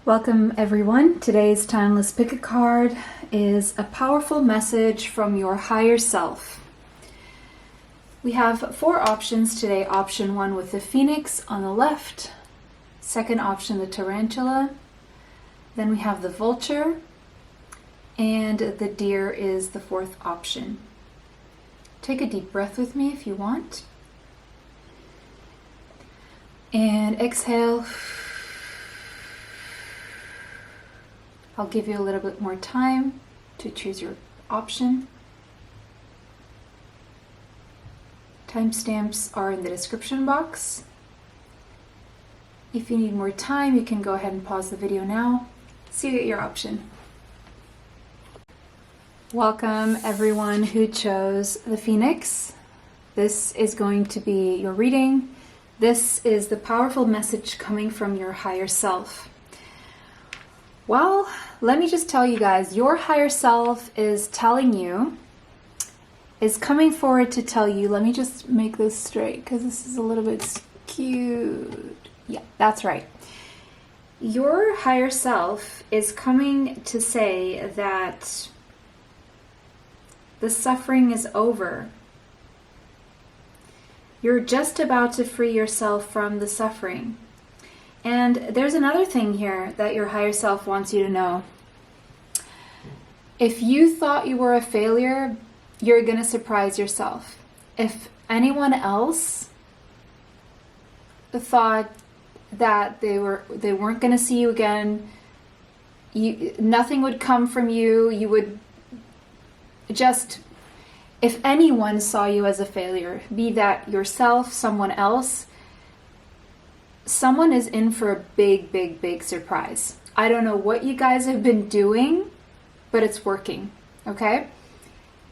Welcome everyone. Today's Timeless Pick a Card is a powerful message from your higher self. We have 4 options today. Option 1 with the phoenix on the left. Second option, the tarantula. Then we have the vulture. And the deer is the 4th option. Take a deep breath with me if you want. And exhale. I'll give you a little bit more time to choose your option. Timestamps are in the description box. If you need more time, you can go ahead and pause the video now. See you at your option. Welcome everyone who chose the Phoenix. This is going to be your reading. This is the powerful message coming from your higher self. Well, let me just tell you guys, your higher self is telling you, is coming forward to tell you, let me just make this straight because this is a little bit skewed. Yeah, that's right. Your higher self is coming to say that the suffering is over. You're just about to free yourself from the suffering. And there's another thing here that your higher self wants you to know. If you thought you were a failure, you're going to surprise yourself. If anyone else thought that they weren't going to see you again, nothing would come from you, you would just, if anyone saw you as a failure, be that yourself, someone else, someone is in for a big, big, big surprise. I don't know what you guys have been doing, but it's working, okay?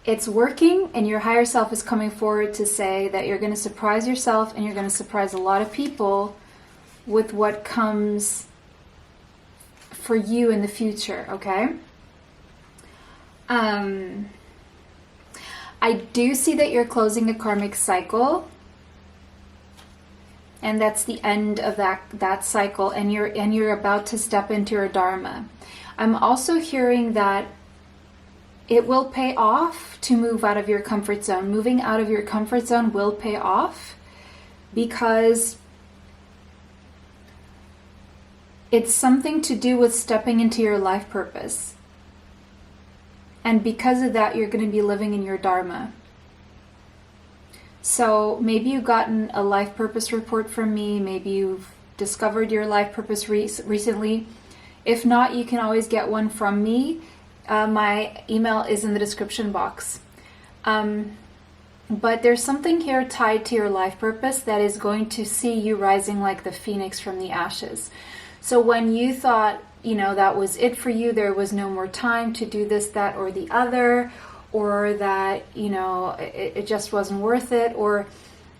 It's working, and your higher self is coming forward to say that you're going to surprise yourself and you're going to surprise a lot of people with what comes for you in the future, okay? I do see that you're closing a karmic cycle. And that's the end of that cycle, and you're about to step into your dharma. I'm also hearing that it will pay off to move out of your comfort zone. Moving out of your comfort zone will pay off because it's something to do with stepping into your life purpose. And because of that, you're going to be living in your dharma. So maybe you've gotten a life purpose report from me. Maybe you've discovered your life purpose recently. If not, you can always get one from me. My email is in the description box. But there's something here tied to your life purpose that is going to see you rising like the phoenix from the ashes. So when you thought, that was it for you, there was no more time to do this, that, or the other, or that, it just wasn't worth it, or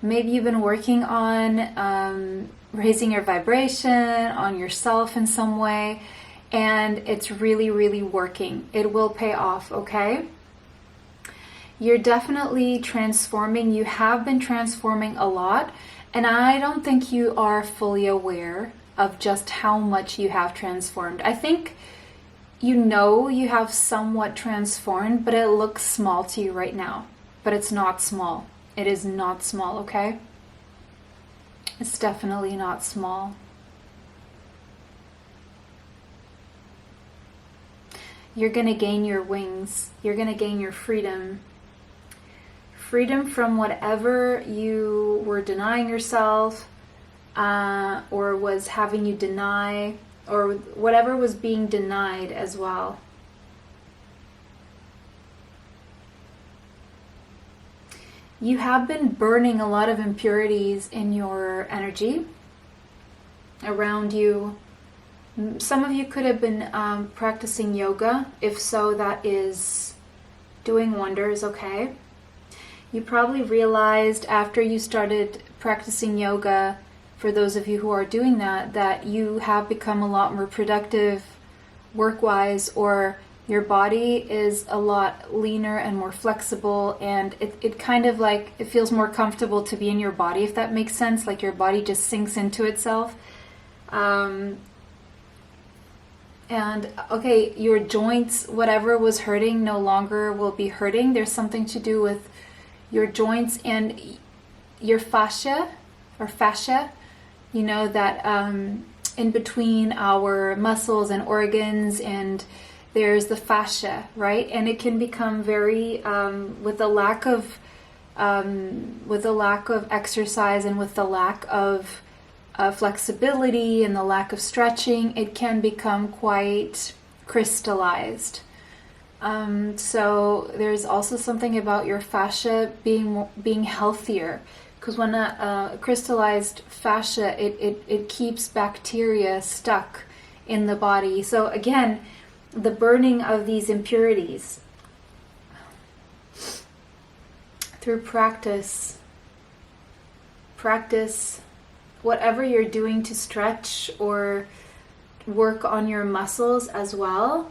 maybe you've been working on raising your vibration, on yourself in some way, and it's really, really working. It will pay off, okay? You're definitely transforming. You have been transforming a lot, and I don't think you are fully aware of just how much you have transformed. I think you have somewhat transformed, but it looks small to you right now. But it's not small. It is not small, okay? It's definitely not small. You're going to gain your wings. You're going to gain your freedom. Freedom from whatever you were denying yourself, or was having you deny, or whatever was being denied as well. You have been burning a lot of impurities in your energy around you. Some of you could have been practicing yoga. If so, that is doing wonders, okay? You probably realized after you started practicing yoga, for those of you who are doing that you have become a lot more productive work-wise, or your body is a lot leaner and more flexible, and it kind of like, it feels more comfortable to be in your body, if that makes sense. Like your body just sinks into itself. And okay, your joints, whatever was hurting no longer will be hurting. There's something to do with your joints and your fascia, you know, that in between our muscles and organs, and there's the fascia, right? And it can become very with the lack of exercise and with the lack of flexibility and the lack of stretching, it can become quite crystallized. So there's also something about your fascia being healthier, because when a crystallized fascia, it keeps bacteria stuck in the body. So again, the burning of these impurities through practice, whatever you're doing to stretch or work on your muscles as well.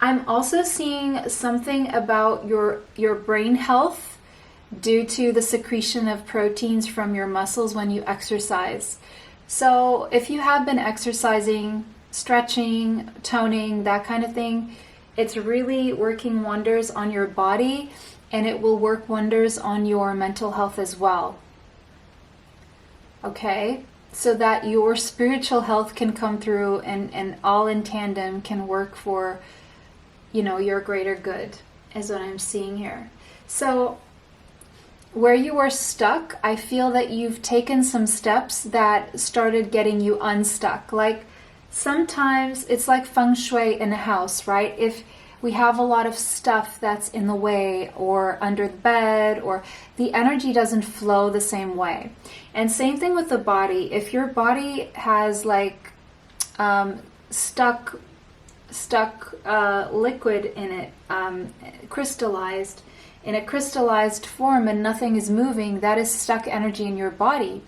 I'm also seeing something about your brain health due to the secretion of proteins from your muscles when you exercise. So if you have been exercising, stretching, toning, that kind of thing, it's really working wonders on your body, and it will work wonders on your mental health as well. Okay, so that your spiritual health can come through, and all in tandem can work for, you know, your greater good, is what I'm seeing here. So where you are stuck, I feel that you've taken some steps that started getting you unstuck. Like sometimes it's like Feng Shui in a house, right? If we have a lot of stuff that's in the way or under the bed, or the energy doesn't flow the same way. And same thing with the body. If your body has like stuck liquid in it, crystallized, in a crystallized form, and nothing is moving, that is stuck energy in your body.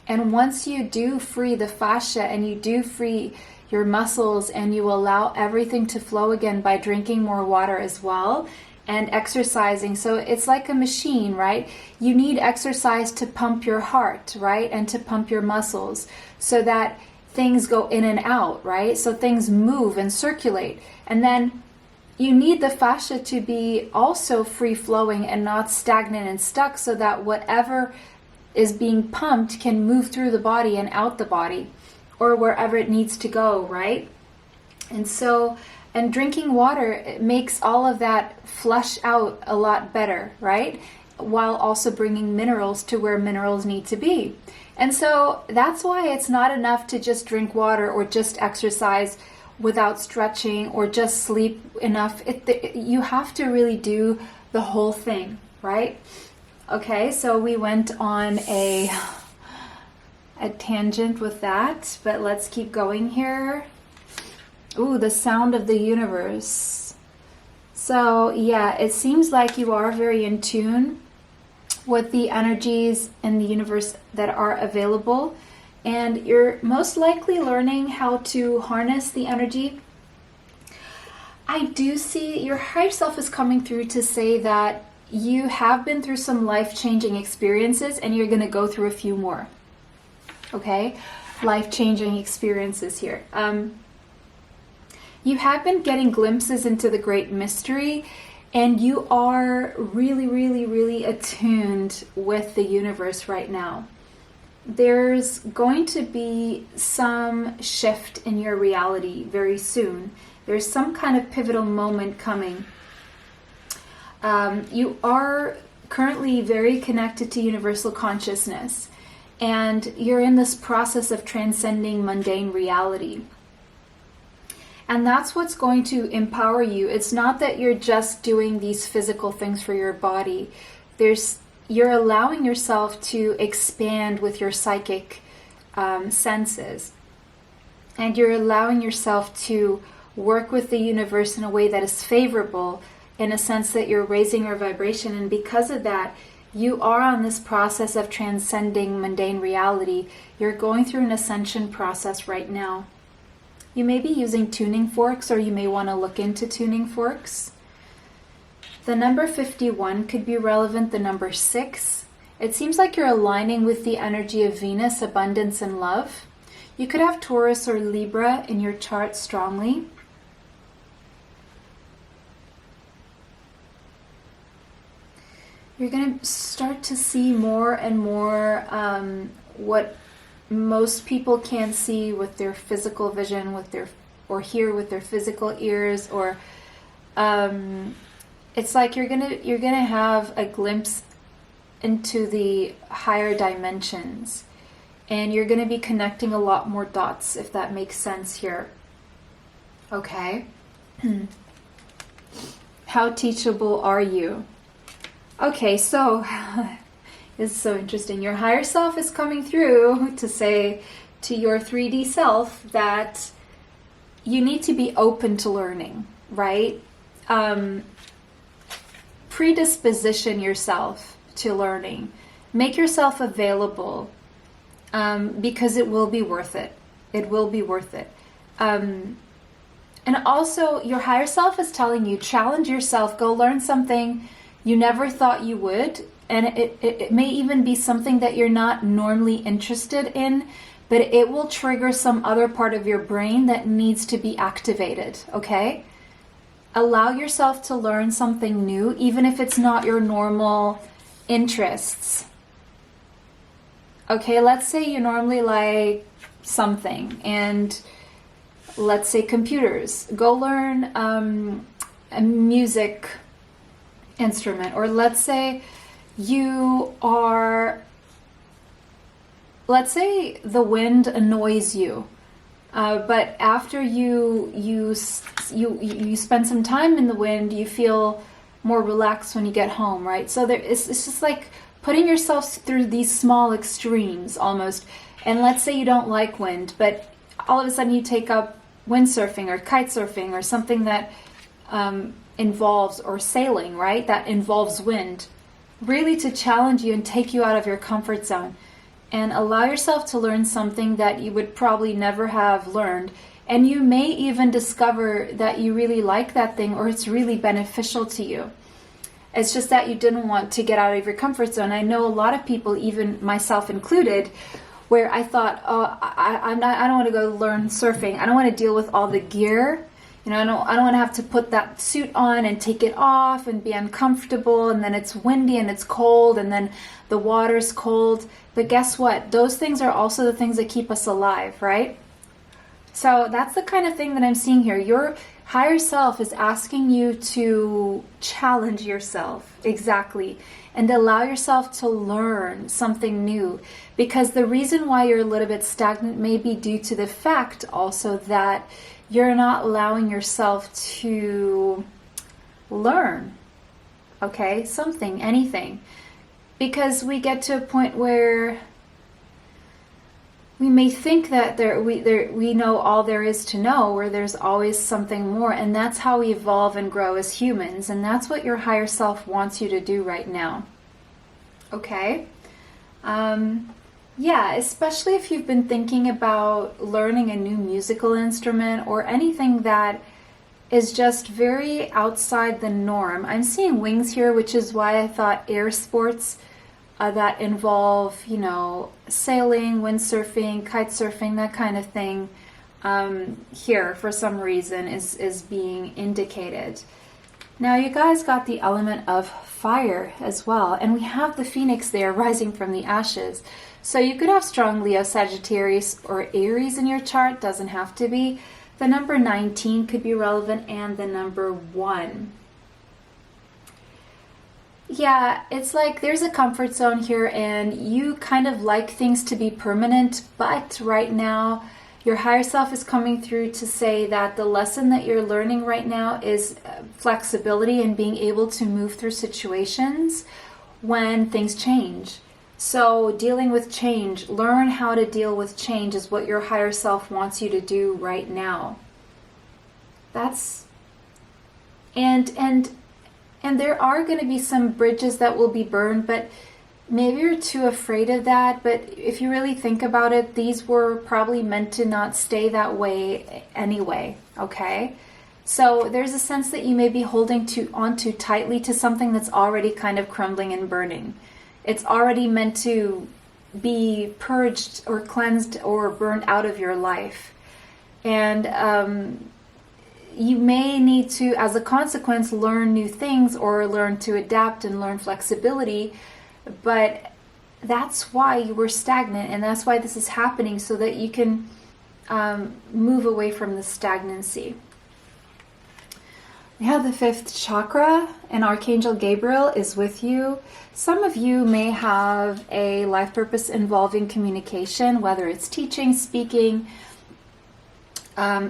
And once you do free the fascia and you do free your muscles, and you allow everything to flow again by drinking more water as well and exercising. So it's like a machine, right? You need exercise to pump your heart, right? And to pump your muscles so that things go in and out, right? So things move and circulate. And then you need the fascia to be also free flowing and not stagnant and stuck, so that whatever is being pumped can move through the body and out the body, or wherever it needs to go, right? And so, and drinking water, it makes all of that flush out a lot better, right? While also bringing minerals to where minerals need to be. And so that's why it's not enough to just drink water or just exercise without stretching or just sleep enough. You have to really do the whole thing, right? Okay, so we went on a tangent with that, but let's keep going here. Ooh, the sound of the universe. So yeah, it seems like you are very in tune with the energies in the universe that are available, and you're most likely learning how to harness the energy. I do see your higher self is coming through to say that you have been through some life-changing experiences, and you're going to go through a few more. Okay, life-changing experiences here. You have been getting glimpses into the great mystery, and you are really, really, really attuned with the universe right now. There's going to be some shift in your reality very soon. There's some kind of pivotal moment coming. You are currently very connected to universal consciousness, and you're in this process of transcending mundane reality. And that's what's going to empower you. It's not that you're just doing these physical things for your body. You're allowing yourself to expand with your psychic senses. And you're allowing yourself to work with the universe in a way that is favorable, in a sense that you're raising your vibration. And because of that, you are on this process of transcending mundane reality. You're going through an ascension process right now. You may be using tuning forks, or you may want to look into tuning forks. The number 51 could be relevant, the number 6. It seems like you're aligning with the energy of Venus, abundance, and love. You could have Taurus or Libra in your chart strongly. You're going to start to see more and more what most people can't see with their physical vision, or hear with their physical ears, or it's like you're gonna have a glimpse into the higher dimensions, and you're gonna be connecting a lot more dots, if that makes sense here. Okay. How teachable are you? Okay, so this is so interesting. Your higher self is coming through to say to your 3D self that you need to be open to learning, right? Predisposition yourself to learning. Make yourself available, because it will be worth it. It will be worth it. And also, your higher self is telling you, challenge yourself, go learn something you never thought you would. And it may even be something that you're not normally interested in, but it will trigger some other part of your brain that needs to be activated, okay? Allow yourself to learn something new, even if it's not your normal interests. Okay, let's say you normally like something, and let's say computers. Go learn a music instrument, or let's say the wind annoys you, but after you spend some time in the wind, you feel more relaxed when you get home, right? So it's just like putting yourself through these small extremes almost. And let's say you don't like wind, but all of a sudden you take up windsurfing or kite surfing or something that involves, or sailing, right? That involves wind. Really to challenge you and take you out of your comfort zone, and allow yourself to learn something that you would probably never have learned. And you may even discover that you really like that thing, or it's really beneficial to you. It's just that you didn't want to get out of your comfort zone. I know a lot of people, even myself included, where I thought, oh, I don't want to go learn surfing. I don't want to deal with all the gear. You know, I don't want to have to put that suit on and take it off and be uncomfortable, and then it's windy and it's cold, and then the water's cold. But guess what? Those things are also the things that keep us alive, right? So that's the kind of thing that I'm seeing here. Your higher self is asking you to challenge yourself, exactly, and allow yourself to learn something new. Because the reason why you're a little bit stagnant may be due to the fact also that you're not allowing yourself to learn, okay? Something, anything. Because we get to a point where we may think that we know all there is to know, where there's always something more, and that's how we evolve and grow as humans, and that's what your higher self wants you to do right now. Okay? Yeah, especially if you've been thinking about learning a new musical instrument or anything that is just very outside the norm. I'm seeing wings here, which is why I thought air sports that involve, you know, sailing, windsurfing, kite surfing, that kind of thing, here for some reason is being indicated. Now you guys got the element of fire as well, and we have the phoenix there rising from the ashes. So you could have strong Leo, Sagittarius, or Aries in your chart. Doesn't have to be. The number 19 could be relevant, and the number 1. Yeah, it's like there's a comfort zone here, and you kind of like things to be permanent, but right now your higher self is coming through to say that the lesson that you're learning right now is flexibility and being able to move through situations when things change. So dealing with change, learn how to deal with change is what your higher self wants you to do right now. That's, and there are going to be some bridges that will be burned, but maybe you're too afraid of that. But if you really think about it, these were probably meant to not stay that way anyway, okay? So there's a sense that you may be holding on too tightly to something that's already kind of crumbling and burning. It's already meant to be purged or cleansed or burned out of your life. And you may need to, as a consequence, learn new things or learn to adapt and learn flexibility. But that's why you were stagnant, and that's why this is happening, so that you can move away from the stagnancy. We have the 5th chakra, and Archangel Gabriel is with you. Some of you may have a life purpose involving communication, whether it's teaching, speaking,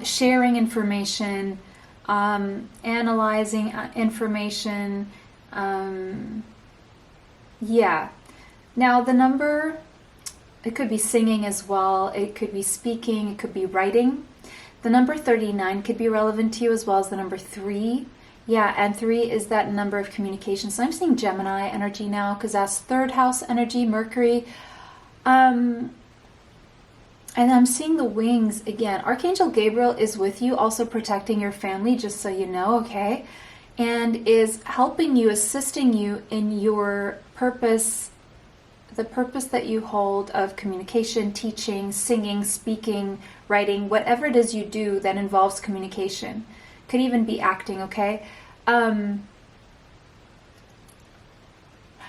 sharing information, analyzing information. Yeah. Now the number, it could be singing as well. It could be speaking. It could be writing. The number 39 could be relevant to you, as well as the number 3. Yeah, and 3 is that number of communication. So I'm seeing Gemini energy now, because that's 3rd house energy, Mercury. And I'm seeing the wings again. Archangel Gabriel is with you, also protecting your family, just so you know, okay? And is helping you, assisting you in your purpose, the purpose that you hold of communication, teaching, singing, speaking, writing, whatever it is you do that involves communication. Could even be acting, okay?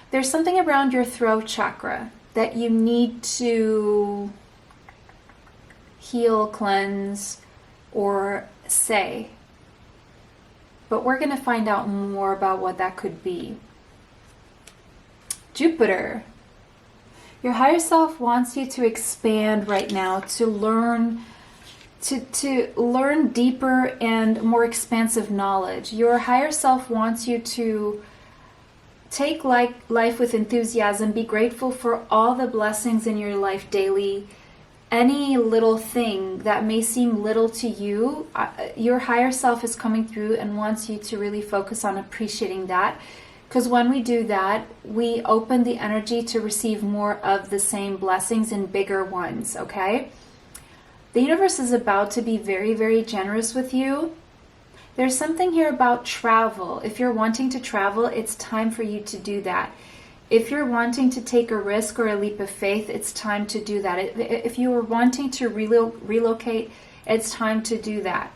There's something around your throat chakra that you need to heal, cleanse, or say. But we're going to find out more about what that could be. Jupiter. Your higher self wants you to expand right now, to learn deeper and more expansive knowledge. Your higher self wants you to take life with enthusiasm, be grateful for all the blessings in your life daily. Any little thing that may seem little to you, your higher self is coming through and wants you to really focus on appreciating that. Because when we do that, we open the energy to receive more of the same blessings and bigger ones, okay? The universe is about to be very, very generous with you. There's something here about travel. If you're wanting to travel, it's time for you to do that. If you're wanting to take a risk or a leap of faith, it's time to do that. If you are wanting to relocate, it's time to do that.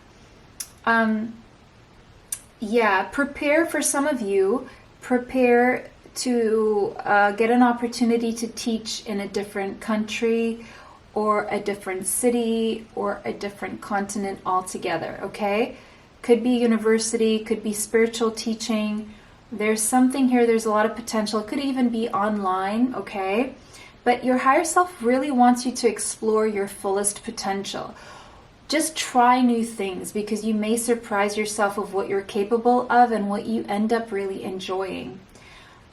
Yeah, prepare for some of you. Prepare to get an opportunity to teach in a different country or a different city or a different continent altogether, okay? Could be university, could be spiritual teaching. There's something here, there's a lot of potential. It could even be online, okay? But your higher self really wants you to explore your fullest potential. Just try new things, because you may surprise yourself of what you're capable of and what you end up really enjoying.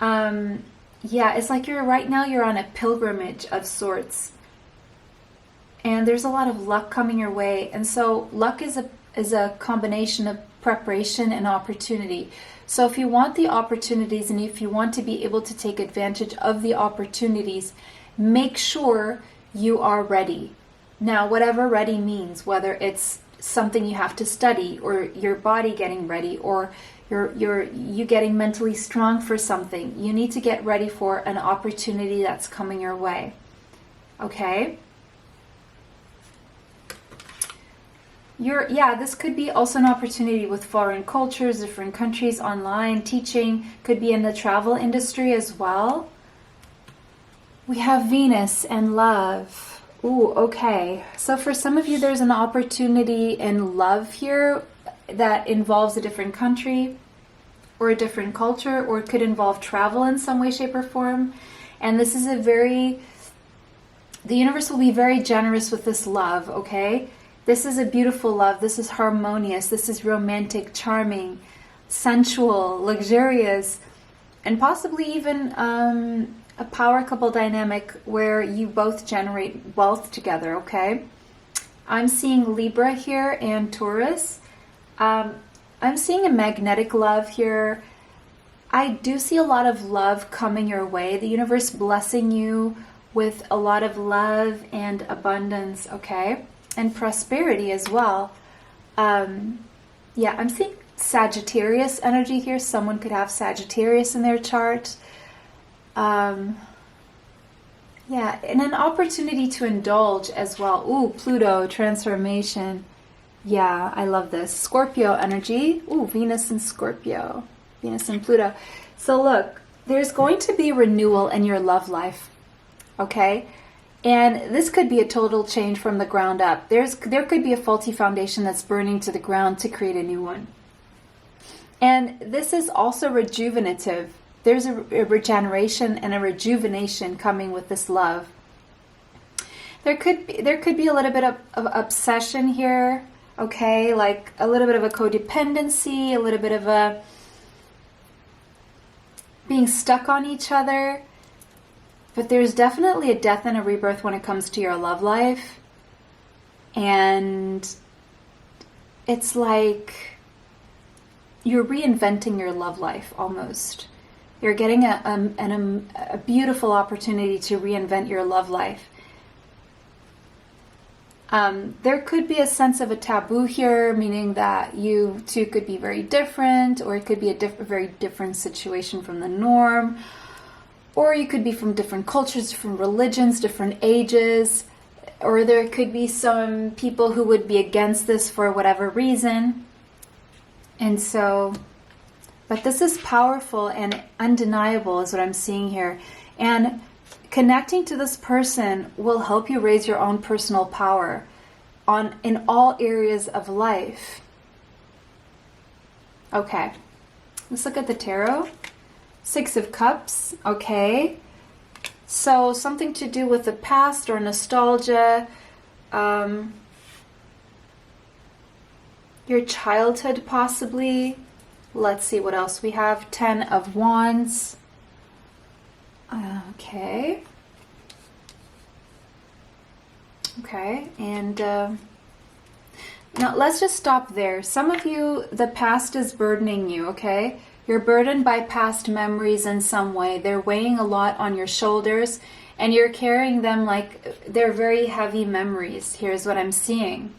Yeah, it's like right now you're on a pilgrimage of sorts. And there's a lot of luck coming your way. And so luck is a combination of preparation and opportunity. So if you want the opportunities and if you want to be able to take advantage of the opportunities, make sure you are ready. Now, whatever ready means, whether it's something you have to study, or your body getting ready, or you getting mentally strong for something, you need to get ready for an opportunity that's coming your way. Okay? This could be also an opportunity with foreign cultures, different countries, online, teaching, could be in the travel industry as well. We have Venus and love. Ooh, okay. So for some of you, there's an opportunity in love here that involves a different country or a different culture, or it could involve travel in some way, shape, or form. And this is the universe will be very generous with this love, okay? This is a beautiful love. This is harmonious. This is romantic, charming, sensual, luxurious, and possibly even a power couple dynamic where you both generate wealth together, okay? I'm seeing Libra here and Taurus. I'm seeing a magnetic love here. I do see a lot of love coming your way. The universe blessing you with a lot of love and abundance, okay? And prosperity as well. I'm seeing Sagittarius energy here. Someone could have Sagittarius in their chart. Yeah, and an opportunity to indulge as well. Ooh, Pluto, transformation. Yeah, I love this. Scorpio energy. Ooh, Venus and Scorpio. Venus and Pluto. So look, there's going to be renewal in your love life. Okay? And this could be a total change from the ground up. There could be a faulty foundation that's burning to the ground to create a new one. And this is also rejuvenative. There's a regeneration and a rejuvenation coming with this love. There could be a little bit of obsession here, okay? Like a little bit of a codependency, a little bit of a being stuck on each other. But there's definitely a death and a rebirth when it comes to your love life. And it's like you're reinventing your love life almost. You're getting a beautiful opportunity to reinvent your love life. There could be a sense of a taboo here, meaning that you two could be very different, or it could be a very different situation from the norm, or you could be from different cultures, different religions, different ages, or there could be some people who would be against this for whatever reason. And so, but this is powerful and undeniable is what I'm seeing here. And connecting to this person will help you raise your own personal power in all areas of life. Okay, let's look at the tarot. Six of Cups, okay. So something to do with the past or nostalgia. Your childhood possibly. Let's see what else we have. 10 of Wands. Okay. Okay, and now let's just stop there. Some of you, the past is burdening you, okay? You're burdened by past memories in some way. They're weighing a lot on your shoulders, and you're carrying them like they're very heavy memories. Here's what I'm seeing.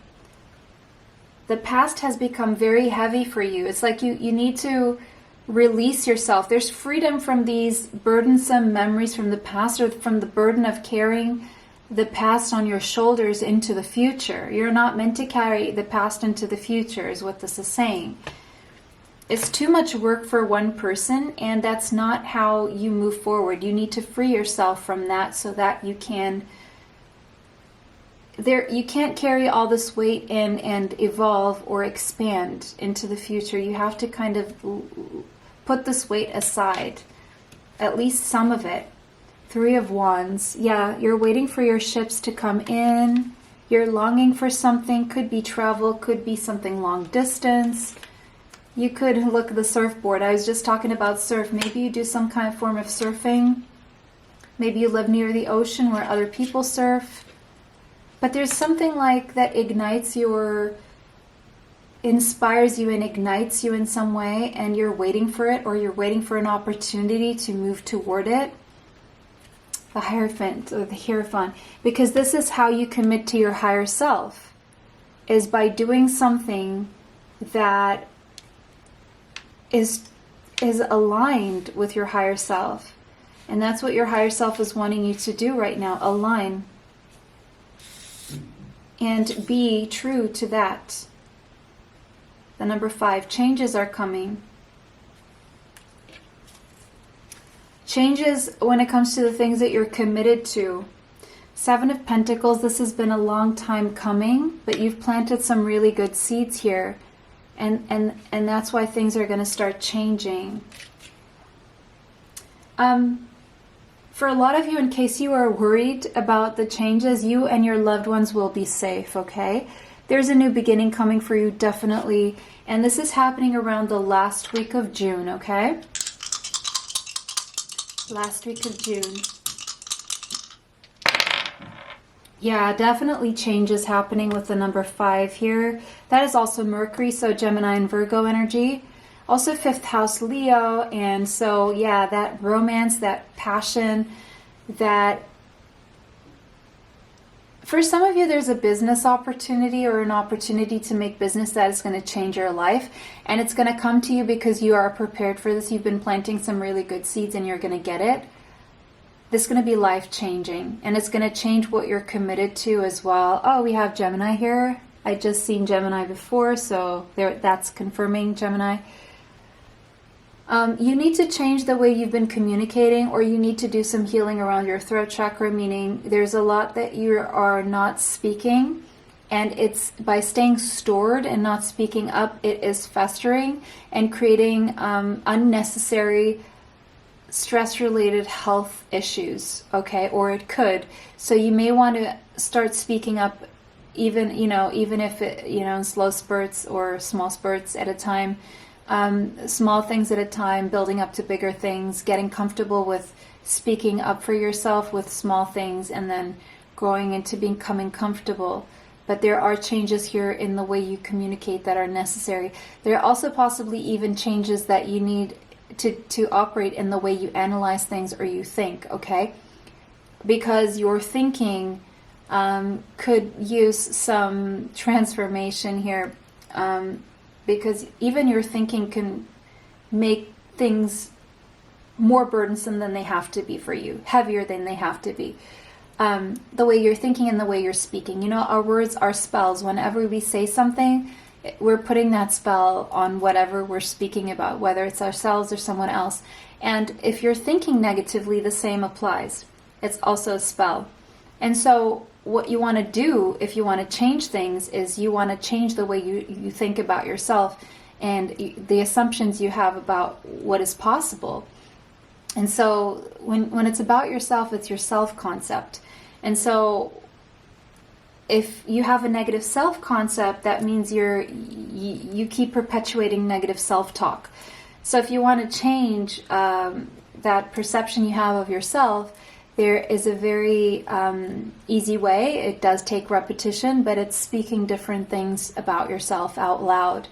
The past has become very heavy for you. It's like you need to release yourself. There's freedom from these burdensome memories from the past, or from the burden of carrying the past on your shoulders into the future. You're not meant to carry the past into the future, is what this is saying. It's too much work for one person, and that's not how you move forward. You need to free yourself from that so that you can... you can't carry all this weight in and evolve or expand into the future. You have to kind of put this weight aside, at least some of it. 3 of Wands. Yeah, you're waiting for your ships to come in. You're longing for something. Could be travel, could be something long distance. You could look at the surfboard. I was just talking about surf. Maybe you do some kind of form of surfing. Maybe you live near the ocean where other people surf. But there's something like that inspires you and ignites you in some way, and you're waiting for it, or you're waiting for an opportunity to move toward it. The Hierophant, or the Hierophant, because this is how you commit to your higher self, is by doing something that is aligned with your higher self. And that's what your higher self is wanting you to do right now, align. And be true to that. The number 5, changes are coming. Changes when it comes to the things that you're committed to. 7 of Pentacles, this has been a long time coming, but you've planted some really good seeds here. And that's why things are going to start changing. For a lot of you, in case you are worried about the changes, you and your loved ones will be safe, okay? There's a new beginning coming for you, definitely. And this is happening around the last week of June, okay? Last week of June. Yeah, definitely changes happening with the number 5 here. That is also Mercury, so Gemini and Virgo energy. Also 5th house Leo, and so yeah, that romance, that passion, that... For some of you, there's a business opportunity or an opportunity to make business that is going to change your life. And it's going to come to you because you are prepared for this. You've been planting some really good seeds and you're going to get it. this is going to be life-changing, and it's going to change what you're committed to as well. Oh, we have Gemini here. I just seen Gemini before, so there, that's confirming Gemini. You need to change the way you've been communicating, or you need to do some healing around your throat chakra, meaning there's a lot that you are not speaking, and it's by staying stored and not speaking up, it is festering and creating unnecessary stress-related health issues, okay? Or it could. So you may want to start speaking up, even if it, in slow spurts or small spurts at a time, small things at a time, building up to bigger things, getting comfortable with speaking up for yourself with small things, and then growing into becoming comfortable. But there are changes here in the way you communicate that are necessary. There are also possibly even changes that you need to operate in the way you analyze things or you think, okay? Because your thinking could use some transformation here, because even your thinking can make things more burdensome than they have to be for you, heavier than they have to be. The way you're thinking and the way you're speaking. Our words are spells. Whenever we say something, we're putting that spell on whatever we're speaking about, whether it's ourselves or someone else. And if you're thinking negatively, the same applies. It's also a spell. And so what you want to do if you want to change things is you want to change the way you think about yourself and the assumptions you have about what is possible. And so when it's about yourself, it's your self-concept. And so if you have a negative self-concept, that means you keep perpetuating negative self-talk. So if you want to change that perception you have of yourself, there is a very easy way. It does take repetition, but it's speaking different things about yourself out loud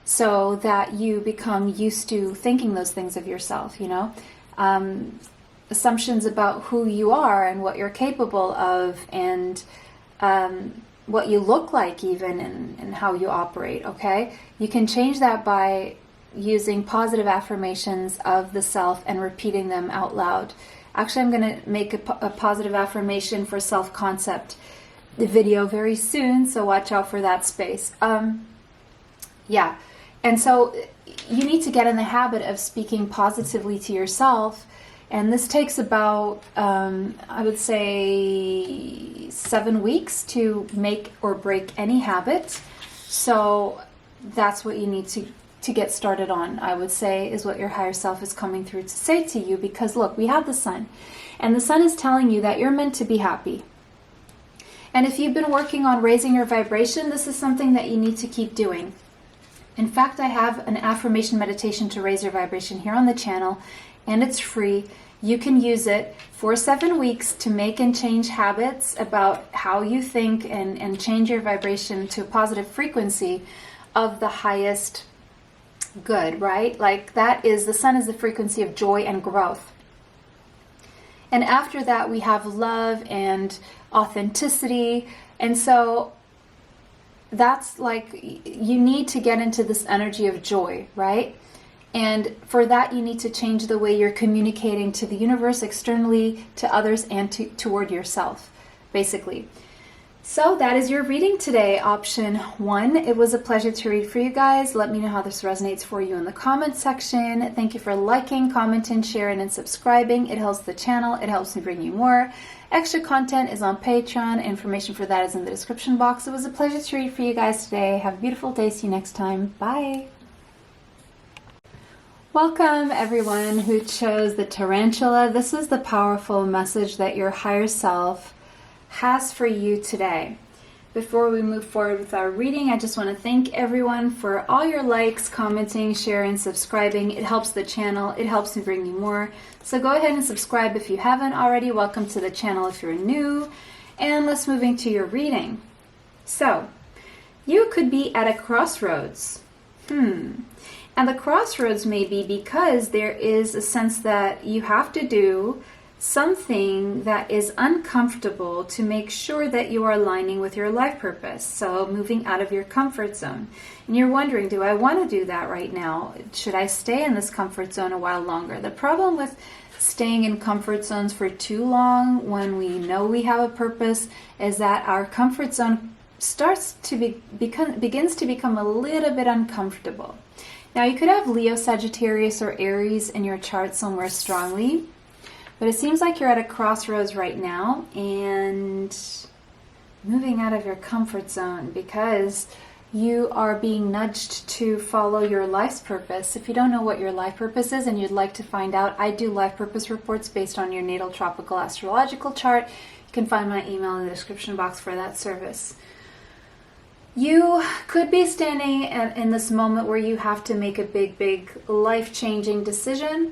so that you become used to thinking those things of yourself, assumptions about who you are and what you're capable of, and what you look like even, and how you operate, okay? You can change that by using positive affirmations of the self and repeating them out loud. Actually, I'm going to make a positive affirmation for self-concept video very soon, so watch out for that space. Yeah, and so you need to get in the habit of speaking positively to yourself, and this takes about, I would say, 7 weeks to make or break any habit. So that's what you need to get started on, I would say, is what your higher self is coming through to say to you. Because look, we have the sun, and the sun is telling you that you're meant to be happy. And if you've been working on raising your vibration, this is something that you need to keep doing. In fact, I have an affirmation meditation to raise your vibration here on the channel, and it's free. You can use it for 7 weeks to make and change habits about how you think, and change your vibration to a positive frequency of the highest good, right? Like that is, the sun is the frequency of joy and growth. And after that, we have love and authenticity. And so that's like, you need to get into this energy of joy, right? And for that, you need to change the way you're communicating to the universe, externally, to others, and toward yourself, basically. So that is your reading today, option 1. It was a pleasure to read for you guys. Let me know how this resonates for you in the comment section. Thank you for liking, commenting, sharing, and subscribing. It helps the channel. It helps me bring you more. Extra content is on Patreon. Information for that is in the description box. It was a pleasure to read for you guys today. Have a beautiful day. See you next time. Bye. Welcome everyone who chose the tarantula. This is the powerful message that your higher self has for you today. Before we move forward with our reading, I just want to thank everyone for all your likes, commenting, sharing, subscribing. It helps the channel. It helps me bring you more. So go ahead and subscribe if you haven't already. Welcome to the channel if you're new. And let's move into your reading. So, you could be at a crossroads. And the crossroads may be because there is a sense that you have to do something that is uncomfortable to make sure that you are aligning with your life purpose. So moving out of your comfort zone. And you're wondering, do I want to do that right now? Should I stay in this comfort zone a while longer? The problem with staying in comfort zones for too long when we know we have a purpose is that our comfort zone begins to become a little bit uncomfortable. Now, you could have Leo, Sagittarius, or Aries in your chart somewhere strongly, but it seems like you're at a crossroads right now and moving out of your comfort zone because you are being nudged to follow your life's purpose. If you don't know what your life purpose is and you'd like to find out, I do life purpose reports based on your natal tropical astrological chart. You can find my email in the description box for that service. You could be standing in this moment where you have to make a big life-changing decision,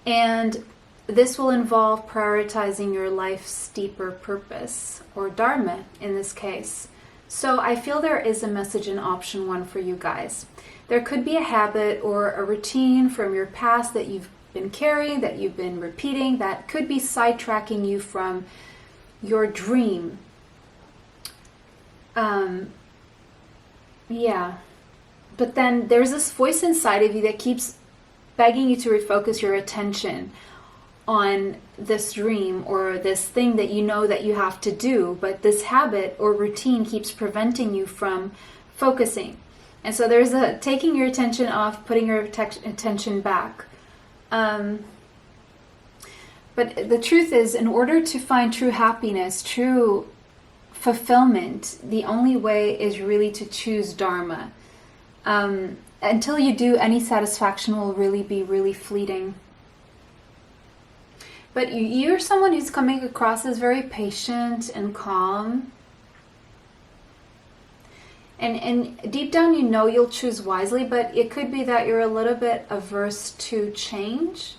and this will involve prioritizing your life's deeper purpose, or dharma in this case. So I feel there is a message in option 1 for you guys. There could be a habit or a routine from your past that you've been carrying, that you've been repeating, that could be sidetracking you from your dream. But then there's this voice inside of you that keeps begging you to refocus your attention on this dream or this thing that you know that you have to do, but this habit or routine keeps preventing you from focusing. And so there's a taking your attention off, putting your attention back. But the truth is, in order to find true happiness, true fulfillment, the only way is really to choose dharma. Until you do, any satisfaction will really be really fleeting. But you're someone who's coming across as very patient and calm. And deep down you know you'll choose wisely, but it could be that you're a little bit averse to change.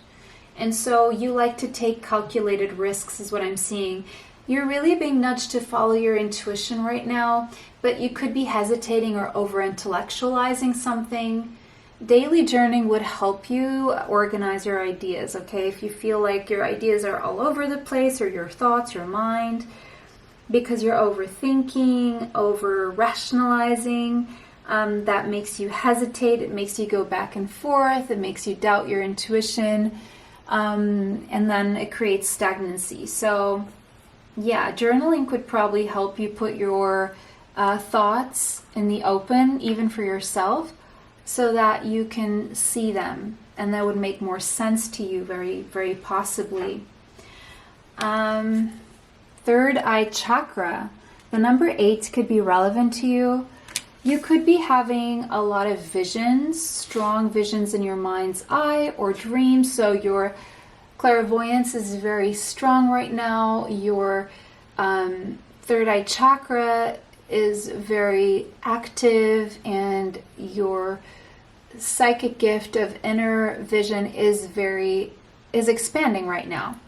And so you like to take calculated risks is what I'm seeing. You're really being nudged to follow your intuition right now, but you could be hesitating or over-intellectualizing something. Daily journaling would help you organize your ideas, okay? If you feel like your ideas are all over the place, or your thoughts, your mind, because you're overthinking, over-rationalizing, that makes you hesitate, it makes you go back and forth, it makes you doubt your intuition, and then it creates stagnancy. So, yeah, journaling could probably help you put your thoughts in the open, even for yourself, so that you can see them, and that would make more sense to you, very, very possibly. Third eye chakra. The number 8 could be relevant to you. You could be having a lot of visions, strong visions in your mind's eye or dreams. So your clairvoyance is very strong right now. Your third eye chakra is very active, and your psychic gift of inner vision is expanding right now.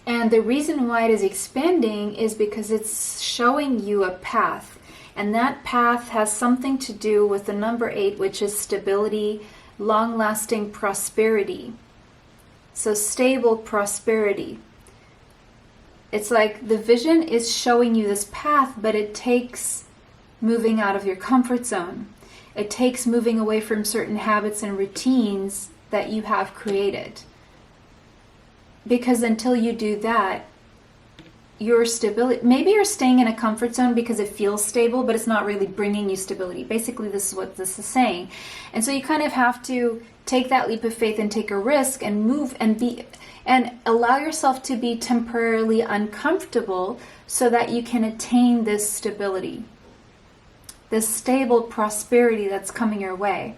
And the reason why it is expanding is because it's showing you a path, and that path has something to do with the number 8, which is stability, long-lasting prosperity. So stable prosperity. It's like the vision is showing you this path, but it takes moving out of your comfort zone. It takes moving away from certain habits and routines that you have created. Because until you do that, your stability, maybe you're staying in a comfort zone because it feels stable, but it's not really bringing you stability. Basically, this is what this is saying. And so you kind of have to take that leap of faith and take a risk and move and allow yourself to be temporarily uncomfortable so that you can attain this stability, this stable prosperity that's coming your way,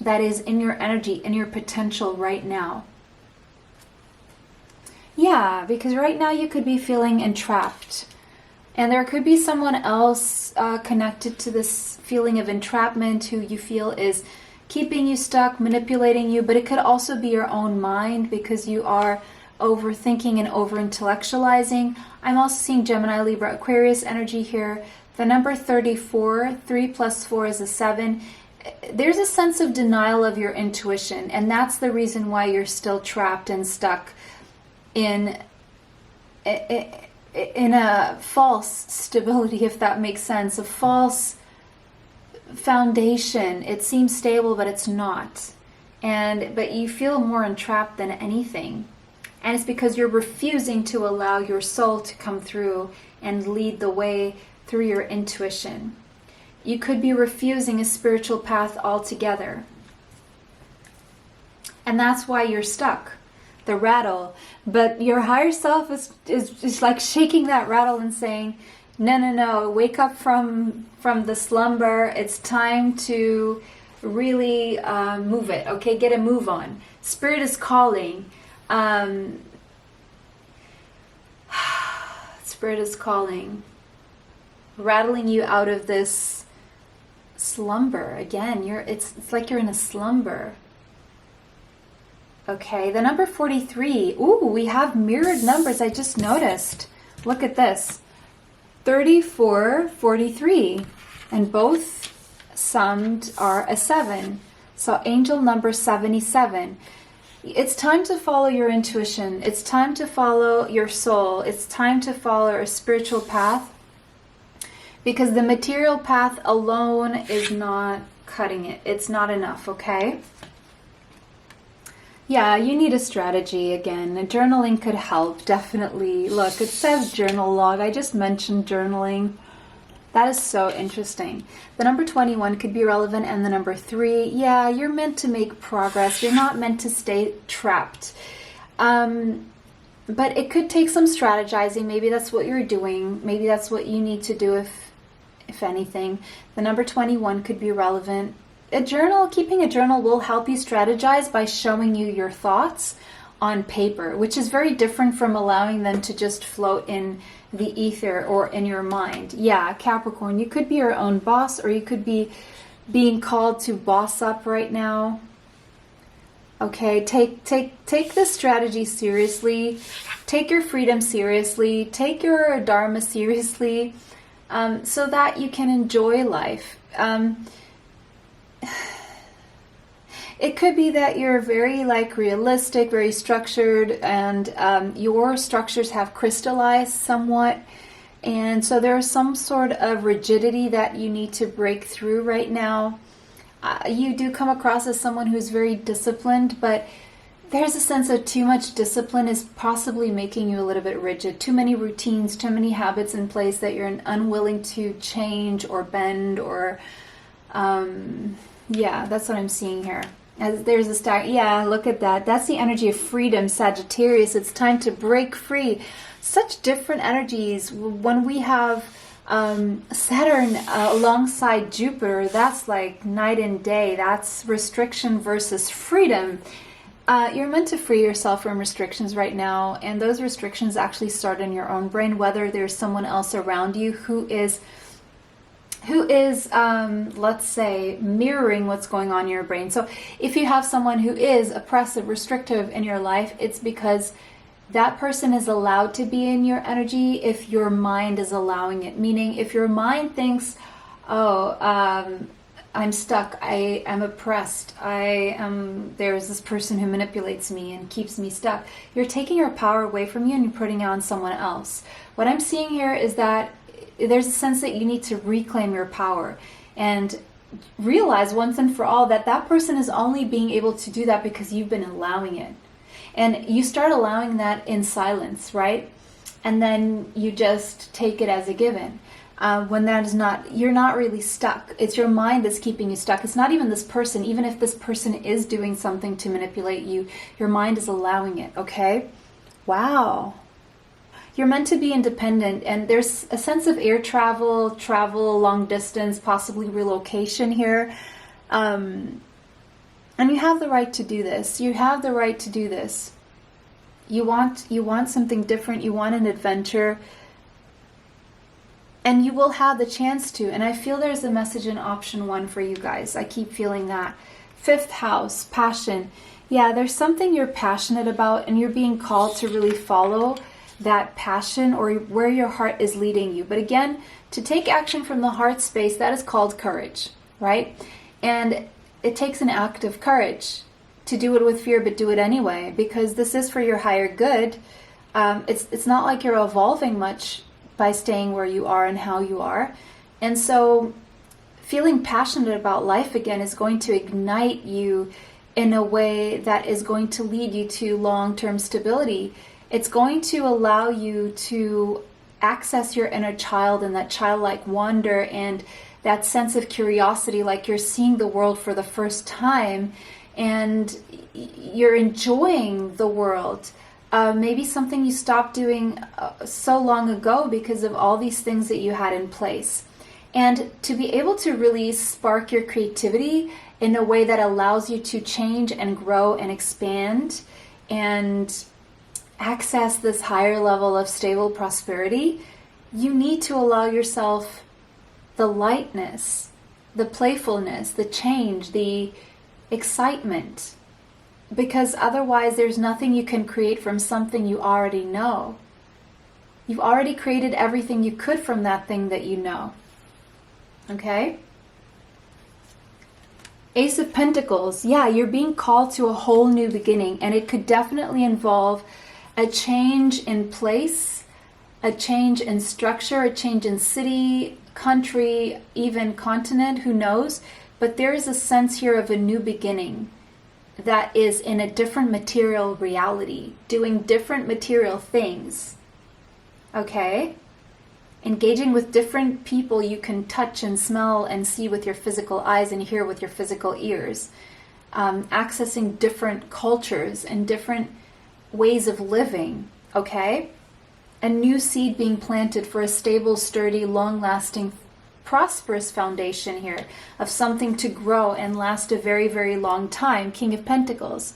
that is in your energy, in your potential right now. Yeah, because right now you could be feeling entrapped, and there could be someone else connected to this feeling of entrapment who you feel is keeping you stuck, manipulating you, but it could also be your own mind because you are overthinking and over-intellectualizing. I'm also seeing Gemini, Libra, Aquarius energy here. The number 34, 3 plus 4 is a 7. there's a sense of denial of your intuition, and that's the reason why you're still trapped and stuck in a false stability, if that makes sense, a false foundation. It seems stable, but it's not. But you feel more entrapped than anything. And it's because you're refusing to allow your soul to come through and lead the way through your intuition. You could be refusing a spiritual path altogether. And that's why you're stuck. The rattle. But your higher self is like shaking that rattle and saying, no, wake up from the slumber. It's time to really move it, okay? Get a move on. Spirit is calling. Spirit is calling. Rattling you out of this slumber. Again, it's like you're in a slumber. Okay, the number 43. Ooh, we have mirrored numbers. I just noticed. Look at this. 34, 43. And both summed are a 7. So angel number 77. It's time to follow your intuition. It's time to follow your soul. It's time to follow a spiritual path. Because the material path alone is not cutting it. It's not enough, okay? Yeah, you need a strategy again. Journaling could help, definitely. Look, it says journal log. I just mentioned journaling. That is so interesting. The number 21 could be relevant, and the number 3, yeah, you're meant to make progress. You're not meant to stay trapped. But it could take some strategizing. Maybe that's what you're doing. Maybe that's what you need to do if anything. The number 21 could be relevant. Keeping a journal will help you strategize by showing you your thoughts on paper, which is very different from allowing them to just float in the ether or in your mind. Yeah, Capricorn, you could be your own boss, or you could be being called to boss up right now. Okay, take this strategy seriously. Take your freedom seriously. Take your dharma seriously, so that you can enjoy life. It could be that you're very realistic, very structured, and your structures have crystallized somewhat. And so there's some sort of rigidity that you need to break through right now. You do come across as someone who's very disciplined, but there's a sense of too much discipline is possibly making you a little bit rigid. Too many routines, too many habits in place that you're unwilling to change or bend or... yeah, that's what I'm seeing here. As there's a star. Yeah, look at that. That's the energy of freedom, Sagittarius. It's time to break free. Such different energies. When we have Saturn alongside Jupiter, that's like night and day. That's restriction versus freedom. You're meant to free yourself from restrictions right now, and those restrictions actually start in your own brain, whether there's someone else around you who is let's say, mirroring what's going on in your brain. So if you have someone who is oppressive, restrictive in your life, it's because that person is allowed to be in your energy if your mind is allowing it. Meaning, if your mind thinks, I'm stuck, I am oppressed, there's this person who manipulates me and keeps me stuck, you're taking your power away from you and you're putting it on someone else. What I'm seeing here is that there's a sense that you need to reclaim your power and realize once and for all that that person is only being able to do that because you've been allowing it. And you start allowing that in silence, right? And then you just take it as a given. When that is not, you're not really stuck. It's your mind that's keeping you stuck. It's not even this person. Even if this person is doing something to manipulate you, your mind is allowing it, okay? Wow. You're meant to be independent, and there's a sense of air travel, long distance, possibly relocation here. And you have the right to do this. You have the right to do this. You want something different. You want an adventure. And you will have the chance to. And I feel there's a message in option 1 for you guys. I keep feeling that. 5th house, passion. Yeah, there's something you're passionate about, and you're being called to really follow that passion or where your heart is leading you. But again, to take action from the heart space, that is called courage, right? And it takes an act of courage to do it with fear, but do it anyway, because this is for your higher good. It's not like you're evolving much by staying where you are and how you are. And so feeling passionate about life again is going to ignite you in a way that is going to lead you to long-term stability. It's going to allow you to access your inner child and that childlike wonder and that sense of curiosity, like you're seeing the world for the first time and you're enjoying the world. Maybe something you stopped doing so long ago because of all these things that you had in place. And to be able to really spark your creativity in a way that allows you to change and grow and expand and access this higher level of stable prosperity, you need to allow yourself the lightness, the playfulness, the change, the excitement. Because otherwise there's nothing you can create from something you already know. You've already created everything you could from that thing that you know. Okay? Ace of Pentacles. Yeah, you're being called to a whole new beginning, and it could definitely involve a change in place, a change in structure, a change in city, country, even continent, who knows? But there is a sense here of a new beginning that is in a different material reality, doing different material things. Okay? Engaging with different people you can touch and smell and see with your physical eyes and hear with your physical ears. Accessing different cultures and different ways of living. Okay? A new seed being planted for a stable, sturdy, long-lasting, prosperous foundation here of something to grow and last a very, very long time. King of Pentacles.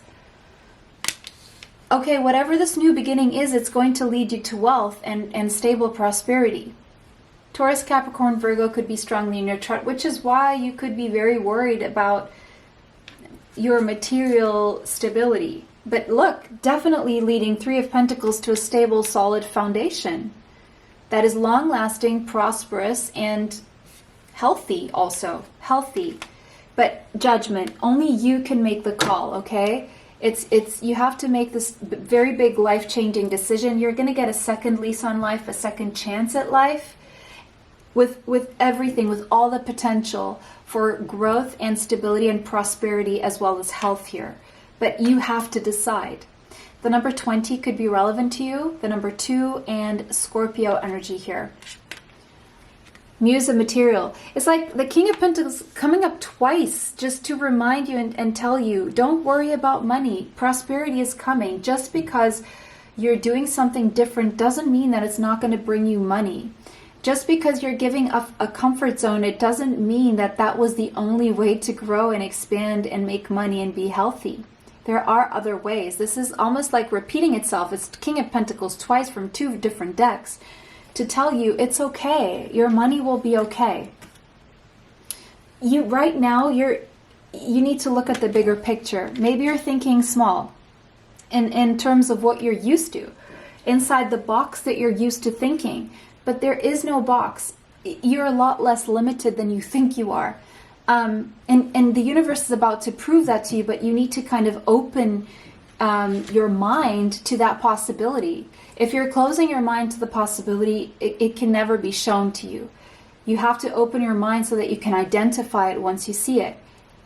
Okay, whatever this new beginning is, it's going to lead you to wealth and stable prosperity. Taurus, Capricorn, Virgo could be strongly in your chart, which is why you could be very worried about your material stability. But look, definitely leading Three of Pentacles to a stable, solid foundation that is long-lasting, prosperous, and healthy also. Healthy. But judgment, only you can make the call, okay? It's you have to make this very big life-changing decision. You're going to get a second lease on life, a second chance at life, with everything, with all the potential for growth and stability and prosperity as well as health here. But you have to decide. The number 20 could be relevant to you. The number 2 and Scorpio energy here. Muse of material. It's like the King of Pentacles coming up twice just to remind you and tell you, don't worry about money. Prosperity is coming. Just because you're doing something different doesn't mean that it's not going to bring you money. Just because you're giving up a comfort zone, it doesn't mean that that was the only way to grow and expand and make money and be healthy. There are other ways. This is almost like repeating itself. It's King of Pentacles twice from 2 different decks to tell you it's okay. Your money will be okay. Right now, you need to look at the bigger picture. Maybe you're thinking small in terms of what you're used to, inside the box that you're used to thinking. But there is no box. You're a lot less limited than you think you are. And the universe is about to prove that to you, but you need to kind of open your mind to that possibility. If you're closing your mind to the possibility, it can never be shown to you. You have to open your mind so that you can identify it once you see it,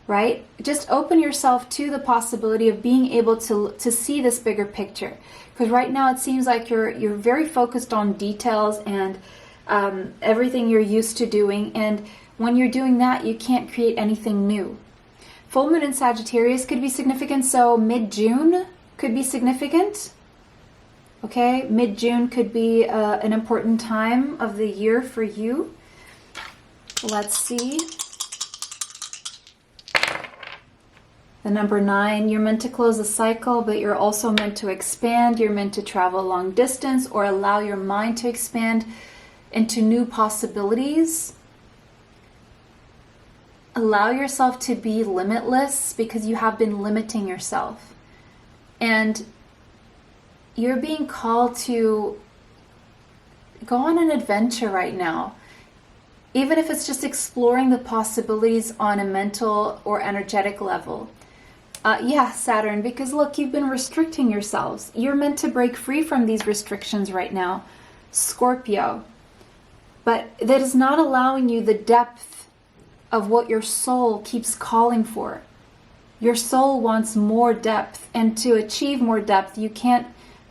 right? Just open yourself to the possibility of being able to see this bigger picture. Because right now it seems like you're very focused on details and everything you're used to doing. And when you're doing that, you can't create anything new. Full moon in Sagittarius could be significant. So mid-June could be significant. Okay, mid-June could be an important time of the year for you. Let's see. The number 9, you're meant to close a cycle, but you're also meant to expand. You're meant to travel long distance or allow your mind to expand into new possibilities. Allow yourself to be limitless because you have been limiting yourself. And you're being called to go on an adventure right now. even if it's just exploring the possibilities on a mental or energetic level. Yeah, Saturn, because look, you've been restricting yourselves. You're meant to break free from these restrictions right now, Scorpio. But that is not allowing you the depth of what your soul keeps calling for. Your soul wants more depth, and to achieve more depth, you can't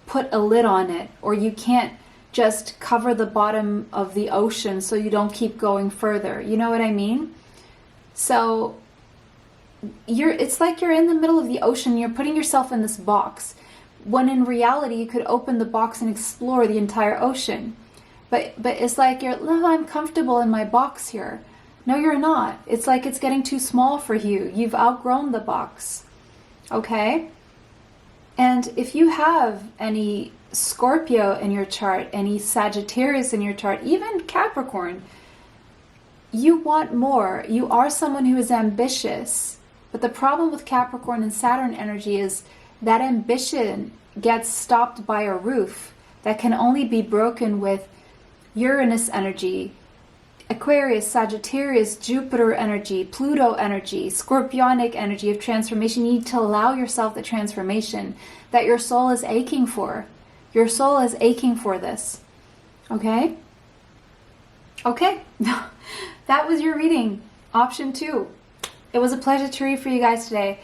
put a lid on it, or you can't just cover the bottom of the ocean so you don't keep going further. You know what I mean? So it's like you're in the middle of the ocean, you're putting yourself in this box, when in reality you could open the box and explore the entire ocean. But it's like I'm comfortable in my box here. No, you're not. It's like it's getting too small for you. You've outgrown the box. Okay? And if you have any Scorpio in your chart, any Sagittarius in your chart, even Capricorn, you want more. You are someone who is ambitious. But the problem with Capricorn and Saturn energy is that ambition gets stopped by a roof that can only be broken with Uranus energy, Aquarius, Sagittarius, Jupiter energy, Pluto energy, Scorpionic energy of transformation. You need to allow yourself the transformation that your soul is aching for. Your soul is aching for this. Okay? Okay. That was your reading. Option 2. It was a pleasure to read for you guys today.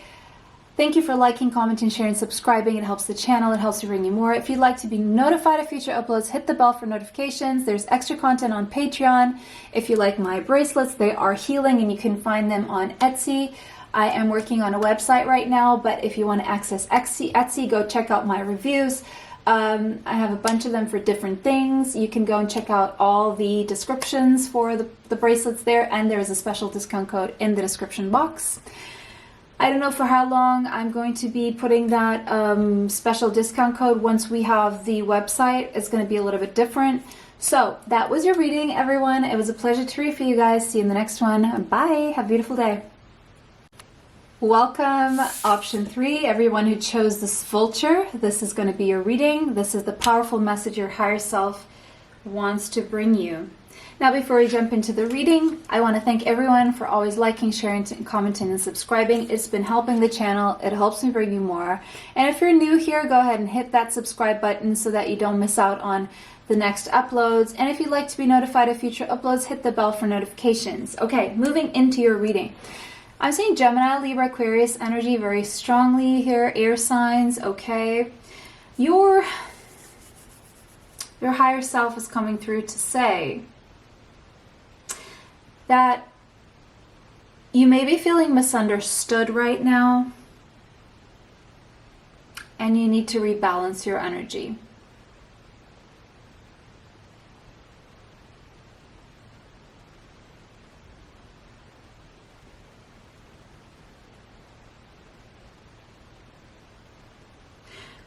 Thank you for liking, commenting, sharing, subscribing. It helps the channel. It helps to bring you more. If you'd like to be notified of future uploads, hit the bell for notifications. There's extra content on Patreon. If you like my bracelets, they are healing and you can find them on Etsy. I am working on a website right now, but if you want to access Etsy, go check out my reviews. I have a bunch of them for different things. You can go and check out all the descriptions for the bracelets there, and there's a special discount code in the description box. I don't know for how long I'm going to be putting that special discount code. Once we have the website, it's going to be a little bit different. So that was your reading, everyone. It was a pleasure to read for you guys. See you in the next one. Bye. Have a beautiful day. Welcome, option 3, everyone who chose this vulture. This is going to be your reading. This is the powerful message your higher self wants to bring you. Now, before we jump into the reading, I want to thank everyone for always liking, sharing, commenting, and subscribing. It's been helping the channel. It helps me bring you more. And if you're new here, go ahead and hit that subscribe button so that you don't miss out on the next uploads. And if you'd like to be notified of future uploads, hit the bell for notifications. Okay, moving into your reading. I'm seeing Gemini, Libra, Aquarius energy very strongly here. Air signs, okay. Your higher self is coming through to say that you may be feeling misunderstood right now, and you need to rebalance your energy.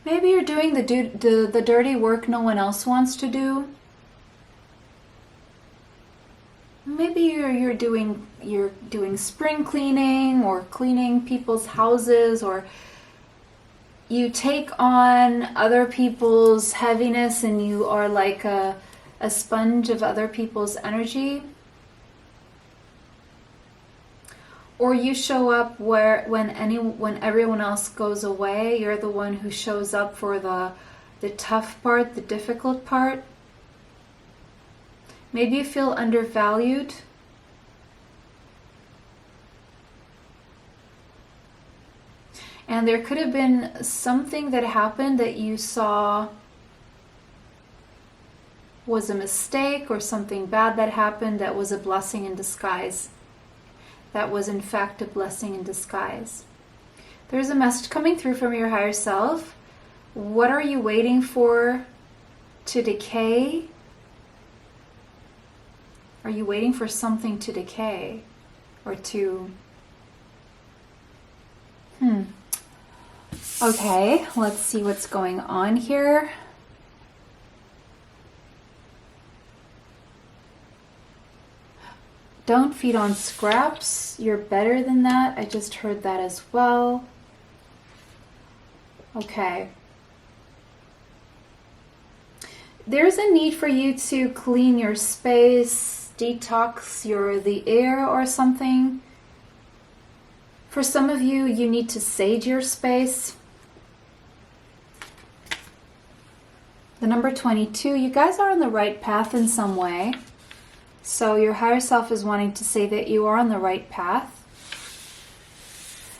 Maybe you're doing the dirty work no one else wants to do. Maybe you're doing spring cleaning or cleaning people's houses, or you take on other people's heaviness and you are like a sponge of other people's energy. Or you show up when everyone else goes away, you're the one who shows up for the tough part, the difficult part. Maybe you feel undervalued. And there could have been something that happened that you saw was a mistake, or something bad that happened that was a blessing in disguise. That was in fact a blessing in disguise. There's a message coming through from your higher self. What are you waiting for to decay? Are you waiting for something to decay or to... Okay, let's see what's going on here. Don't feed on scraps. You're better than that. I just heard that as well. Okay. There's a need for you to clean your space, detox the air or something. For some of you, you need to sage your space. The number 22, you guys are on the right path in some way. So your higher self is wanting to say that you are on the right path.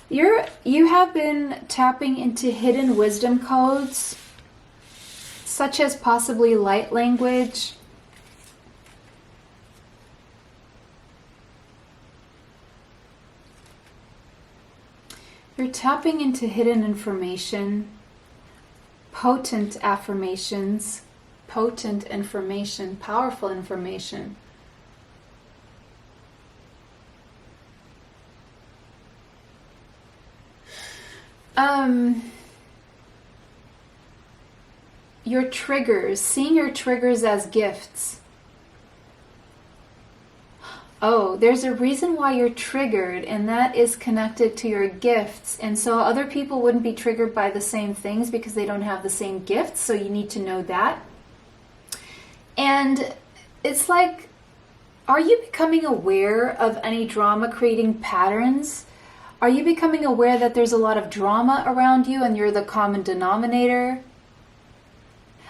You have been tapping into hidden wisdom codes, such as possibly light language. You're tapping into hidden information, potent affirmations, potent information, powerful information. Your triggers, seeing your triggers as gifts. Oh, there's a reason why you're triggered, and that is connected to your gifts. And so other people wouldn't be triggered by the same things because they don't have the same gifts. So you need to know that. And it's like, are you becoming aware of any drama creating patterns? Are you becoming aware that there's a lot of drama around you and you're the common denominator?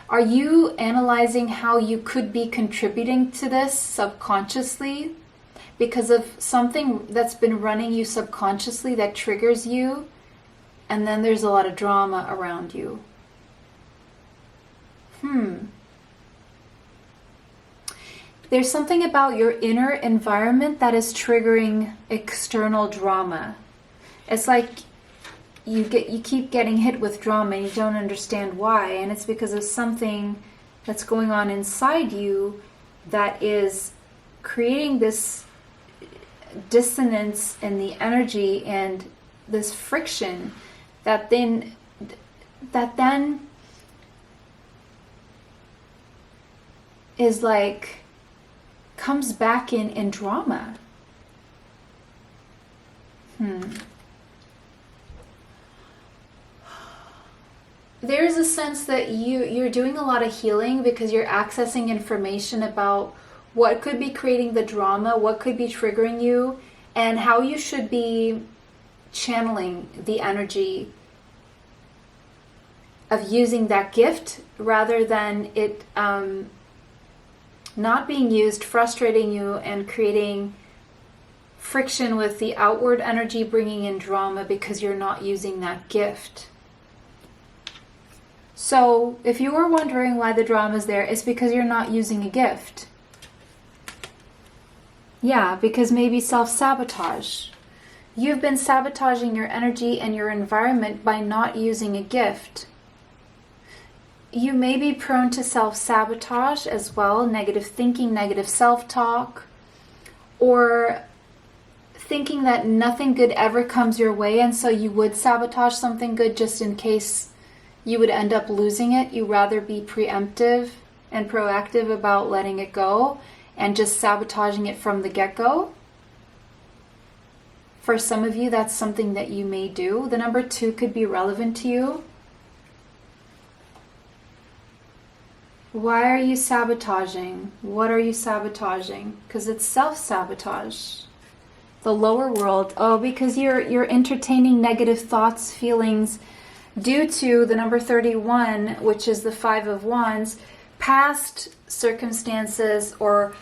Are you analyzing how you could be contributing to this subconsciously because of something that's been running you subconsciously that triggers you, and then there's a lot of drama around you? There's something about your inner environment that is triggering external drama. It's like you keep getting hit with drama and you don't understand why, and it's because of something that's going on inside you that is creating this dissonance in the energy and this friction that then is like comes back in drama. There's a sense that you're doing a lot of healing because you're accessing information about what could be creating the drama, what could be triggering you, and how you should be channeling the energy of using that gift rather than it not being used, frustrating you and creating friction with the outward energy, bringing in drama because you're not using that gift. So if you were wondering why the drama is there, it's because you're not using a gift. Yeah, because maybe self-sabotage. You've been sabotaging your energy and your environment by not using a gift. You may be prone to self-sabotage as well, negative thinking, negative self-talk, or thinking that nothing good ever comes your way, and so you would sabotage something good just in case you would end up losing it. You rather be preemptive and proactive about letting it go and just sabotaging it from the get-go. For some of you, that's something that you may do. The number 2 could be relevant to you. Why are you sabotaging? What are you sabotaging? Because it's self-sabotage. The lower world. Oh, because you're entertaining negative thoughts, feelings, due to the number 31, which is the 5 of Wands, past circumstances or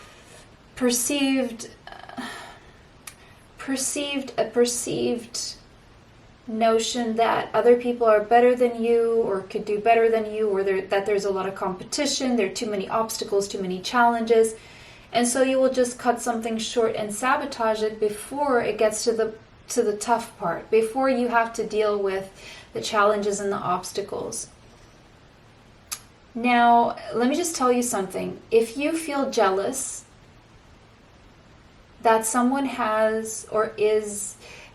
perceived notion that other people are better than you or could do better than you, or that there's a lot of competition, there are too many obstacles, too many challenges, and so you will just cut something short and sabotage it before it gets to the tough part, before you have to deal with the challenges and the obstacles. Now, let me just tell you something. If you feel jealous that someone has or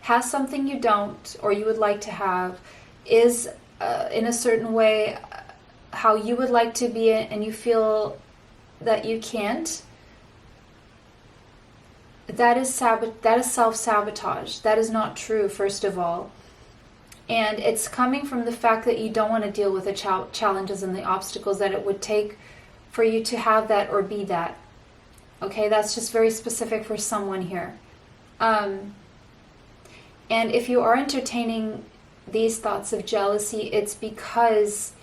has something you don't or you would like to have, is in a certain way how you would like to be, and you feel that you can't, that is self-sabotage. That is not true, first of all. And it's coming from the fact that you don't want to deal with the challenges and the obstacles that it would take for you to have that or be that. Okay, that's just very specific for someone here. And if you are entertaining these thoughts of jealousy, it's because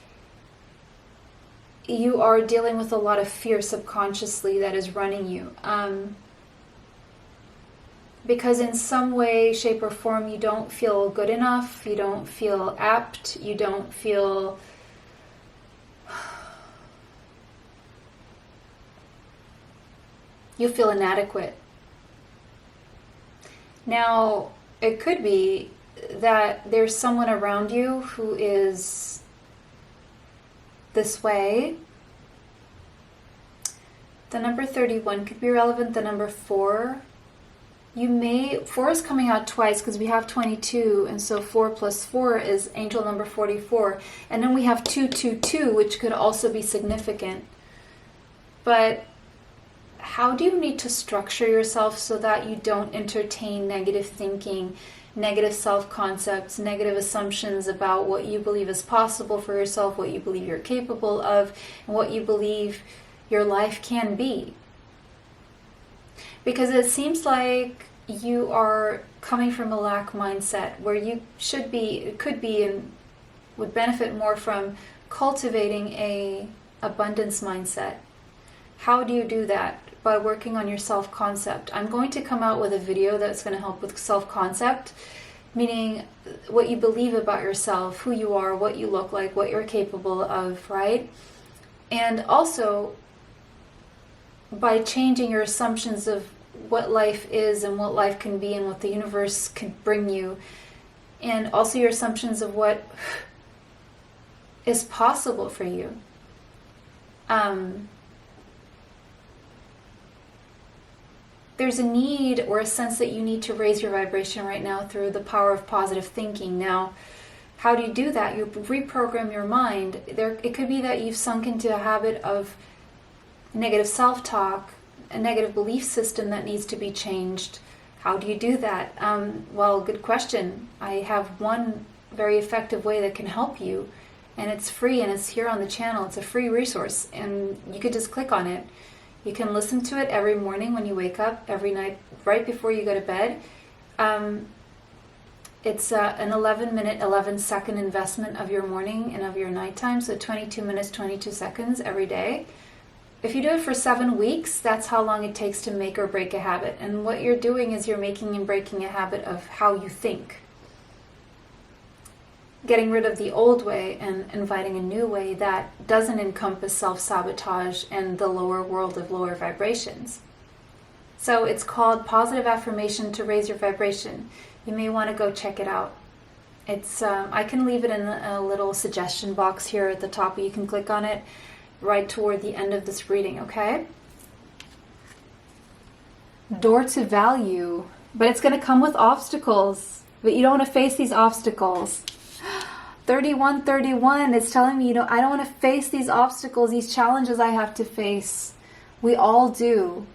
you are dealing with a lot of fear subconsciously that is running you. Because in some way, shape, or form, you don't feel good enough, you don't feel apt, you don't feel you feel inadequate. Now, it could be that there's someone around you who is this way. The number 31 could be relevant. The number 4, 4 is coming out twice because we have 22, and so 4 plus 4 is angel number 44. And then we have 222, which could also be significant. But how do you need to structure yourself so that you don't entertain negative thinking, negative self-concepts, negative assumptions about what you believe is possible for yourself, what you believe you're capable of, and what you believe your life can be? Because it seems like you are coming from a lack mindset where you could be and would benefit more from cultivating a abundance mindset. How do you do that? By working on your self-concept. I'm going to come out with a video that's going to help with self-concept, meaning what you believe about yourself, who you are, what you look like, what you're capable of, right? And also, by changing your assumptions of what life is and what life can be and what the universe can bring you, and also your assumptions of what is possible for you. There's a need or a sense that you need to raise your vibration right now through the power of positive thinking. Now, how do you do that? You reprogram your mind. It could be that you've sunk into a habit of negative self-talk, a negative belief system that needs to be changed. How do you do that? Well, good question. I have one very effective way that can help you, and it's free, and it's here on the channel. It's a free resource, and you could just click on it. You can listen to it every morning when you wake up, every night right before you go to bed. It's an 11-minute, 11-second investment of your morning and of your nighttime, so 22 minutes, 22 seconds every day. If you do it for 7 weeks, that's how long it takes to make or break a habit. And what you're doing is you're making and breaking a habit of how you think. Getting rid of the old way and inviting a new way that doesn't encompass self-sabotage and the lower world of lower vibrations. So it's called Positive Affirmation to Raise Your Vibration. You may want to go check it out. It's I can leave it in a little suggestion box here at the top. You can click on it right toward the end of this reading, okay? Door to value. But it's going to come with obstacles. But you don't want to face these obstacles. 3131 is telling me, I don't want to face these obstacles, these challenges I have to face. We all do.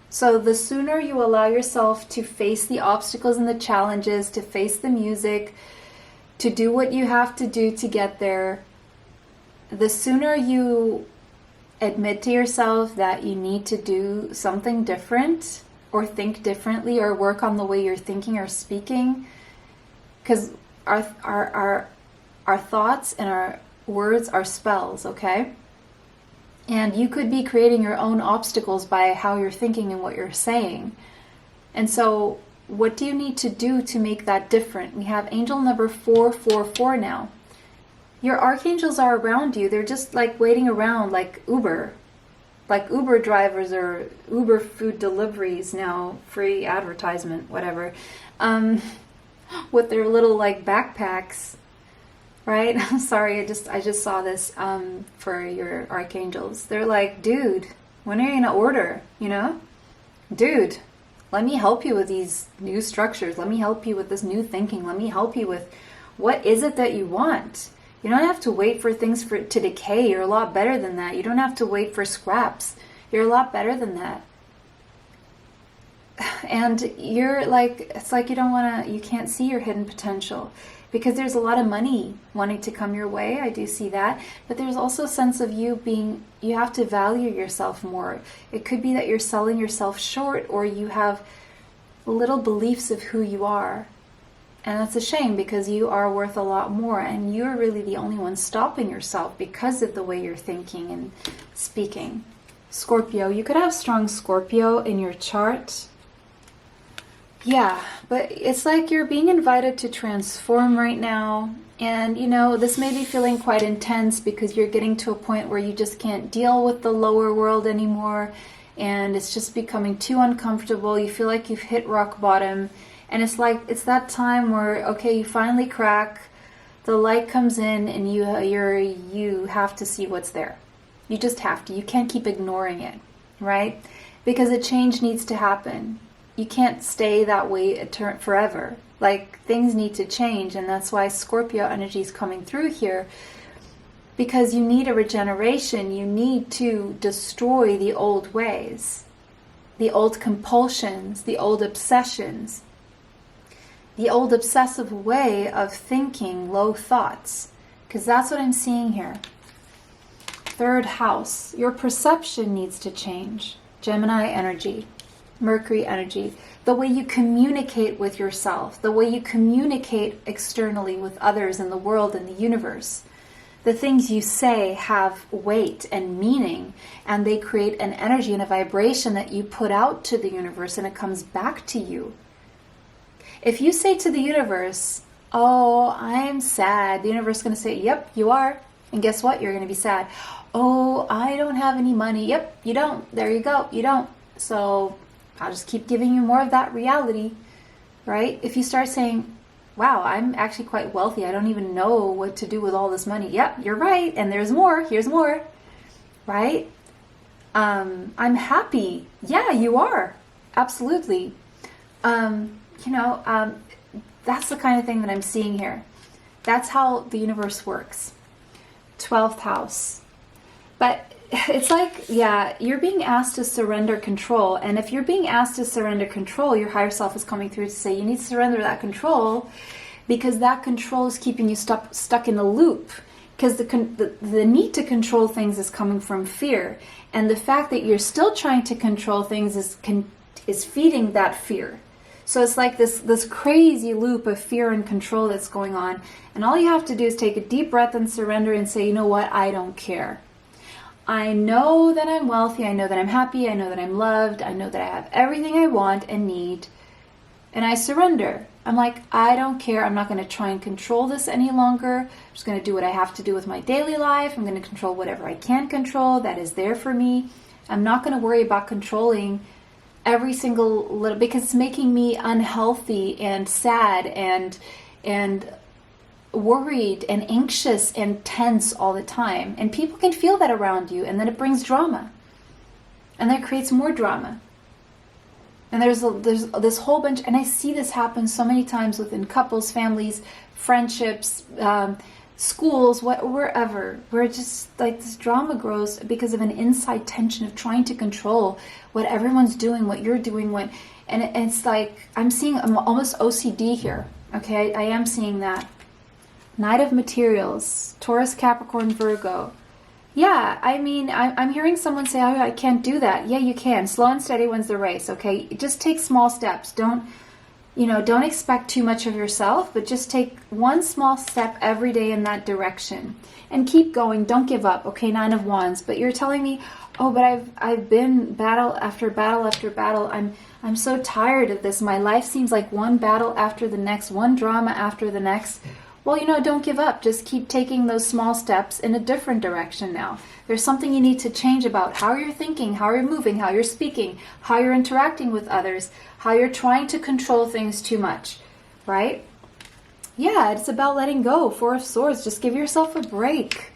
So the sooner you allow yourself to face the obstacles and the challenges, to face the music, to do what you have to do to get there, the sooner you admit to yourself that you need to do something different or think differently or work on the way you're thinking or speaking, because our thoughts and our words are spells, okay? And you could be creating your own obstacles by how you're thinking and what you're saying. And so what do you need to do to make that different? We have angel number 444 now. Your archangels are around you. They're just like waiting around like Uber drivers or Uber food deliveries now, free advertisement, whatever, with their little like backpacks. Right? Sorry, I just saw this for your archangels. They're like, dude, when are you gonna order? Dude, let me help you with these new structures. Let me help you with this new thinking. Let me help you with what is it that you want. You don't have to wait for things to decay. You're a lot better than that. You don't have to wait for scraps. You're a lot better than that. and you're like, it's like you don't want to, you can't see your hidden potential because there's a lot of money wanting to come your way. I do see that. But there's also a sense of you being, you have to value yourself more. It could be that you're selling yourself short, or you have little beliefs of who you are. And that's a shame, because you are worth a lot more, and you're really the only one stopping yourself because of the way you're thinking and speaking. Scorpio, you could have strong Scorpio in your chart. Yeah, but it's like you're being invited to transform right now. And, you know, this may be feeling quite intense because you're getting to a point where you just can't deal with the lower world anymore. And it's just becoming too uncomfortable. You feel like you've hit rock bottom. And it's like, it's that time where, okay, you finally crack, the light comes in, and you have to see what's there. You just have to. You can't keep ignoring it, right? Because a change needs to happen. You can't stay that way forever. Like, things need to change, and that's why Scorpio energy is coming through here. Because you need a regeneration. You need to destroy the old ways, the old compulsions, the old obsessions, the old obsessive way of thinking, low thoughts. Because that's what I'm seeing here. Third house, your perception needs to change. Gemini energy, Mercury energy, the way you communicate with yourself, the way you communicate externally with others in the world and the universe. The things you say have weight and meaning, and they create an energy and a vibration that you put out to the universe, and it comes back to you. If you say to the universe, oh, I'm sad, the universe is going to say, yep, you are. And guess what? You're going to be sad. Oh, I don't have any money. Yep, you don't. There you go. You don't. So I'll just keep giving you more of that reality, right? If you start saying, wow, I'm actually quite wealthy. I don't even know what to do with all this money. Yep, you're right. And there's more. Here's more, right? I'm happy. Yeah, you are. Absolutely. That's the kind of thing that I'm seeing here. That's how the universe works. 12th house. But it's like, yeah, you're being asked to surrender control. And if you're being asked to surrender control, your higher self is coming through to say you need to surrender that control, because that control is keeping you stuck in a loop. Because the need to control things is coming from fear. And the fact that you're still trying to control things is feeding that fear. So it's like this crazy loop of fear and control that's going on. And all you have to do is take a deep breath and surrender and say, you know what, I don't care. I know that I'm wealthy, I know that I'm happy, I know that I'm loved, I know that I have everything I want and need, and I surrender. I'm like, I don't care, I'm not going to try and control this any longer. I'm just going to do what I have to do with my daily life. I'm going to control whatever I can control that is there for me. I'm not going to worry about controlling every single little, because it's making me unhealthy and sad and worried and anxious and tense all the time. And people can feel that around you, and then it brings drama, and that creates more drama. And there's this whole bunch, and I see this happen so many times within couples, families, friendships, schools, wherever, where just like this drama grows because of an inside tension of trying to control what everyone's doing, what you're doing, and it's like I'm almost OCD here. Okay, I am seeing that. Knight of Materials, Taurus, Capricorn, Virgo. Yeah, I mean, I'm hearing someone say, oh, I can't do that. Yeah, you can. Slow and steady wins the race, okay? Just take small steps. Don't expect too much of yourself, but just take one small step every day in that direction. And keep going. Don't give up, okay? 9 of Wands. But you're telling me, oh, but I've been battle after battle after battle. I'm so tired of this. My life seems like one battle after the next, one drama after the next. Well, don't give up. Just keep taking those small steps in a different direction now. There's something you need to change about how you're thinking, how you're moving, how you're speaking, how you're interacting with others, how you're trying to control things too much, right? Yeah, it's about letting go. 4 of Swords. Just give yourself a break.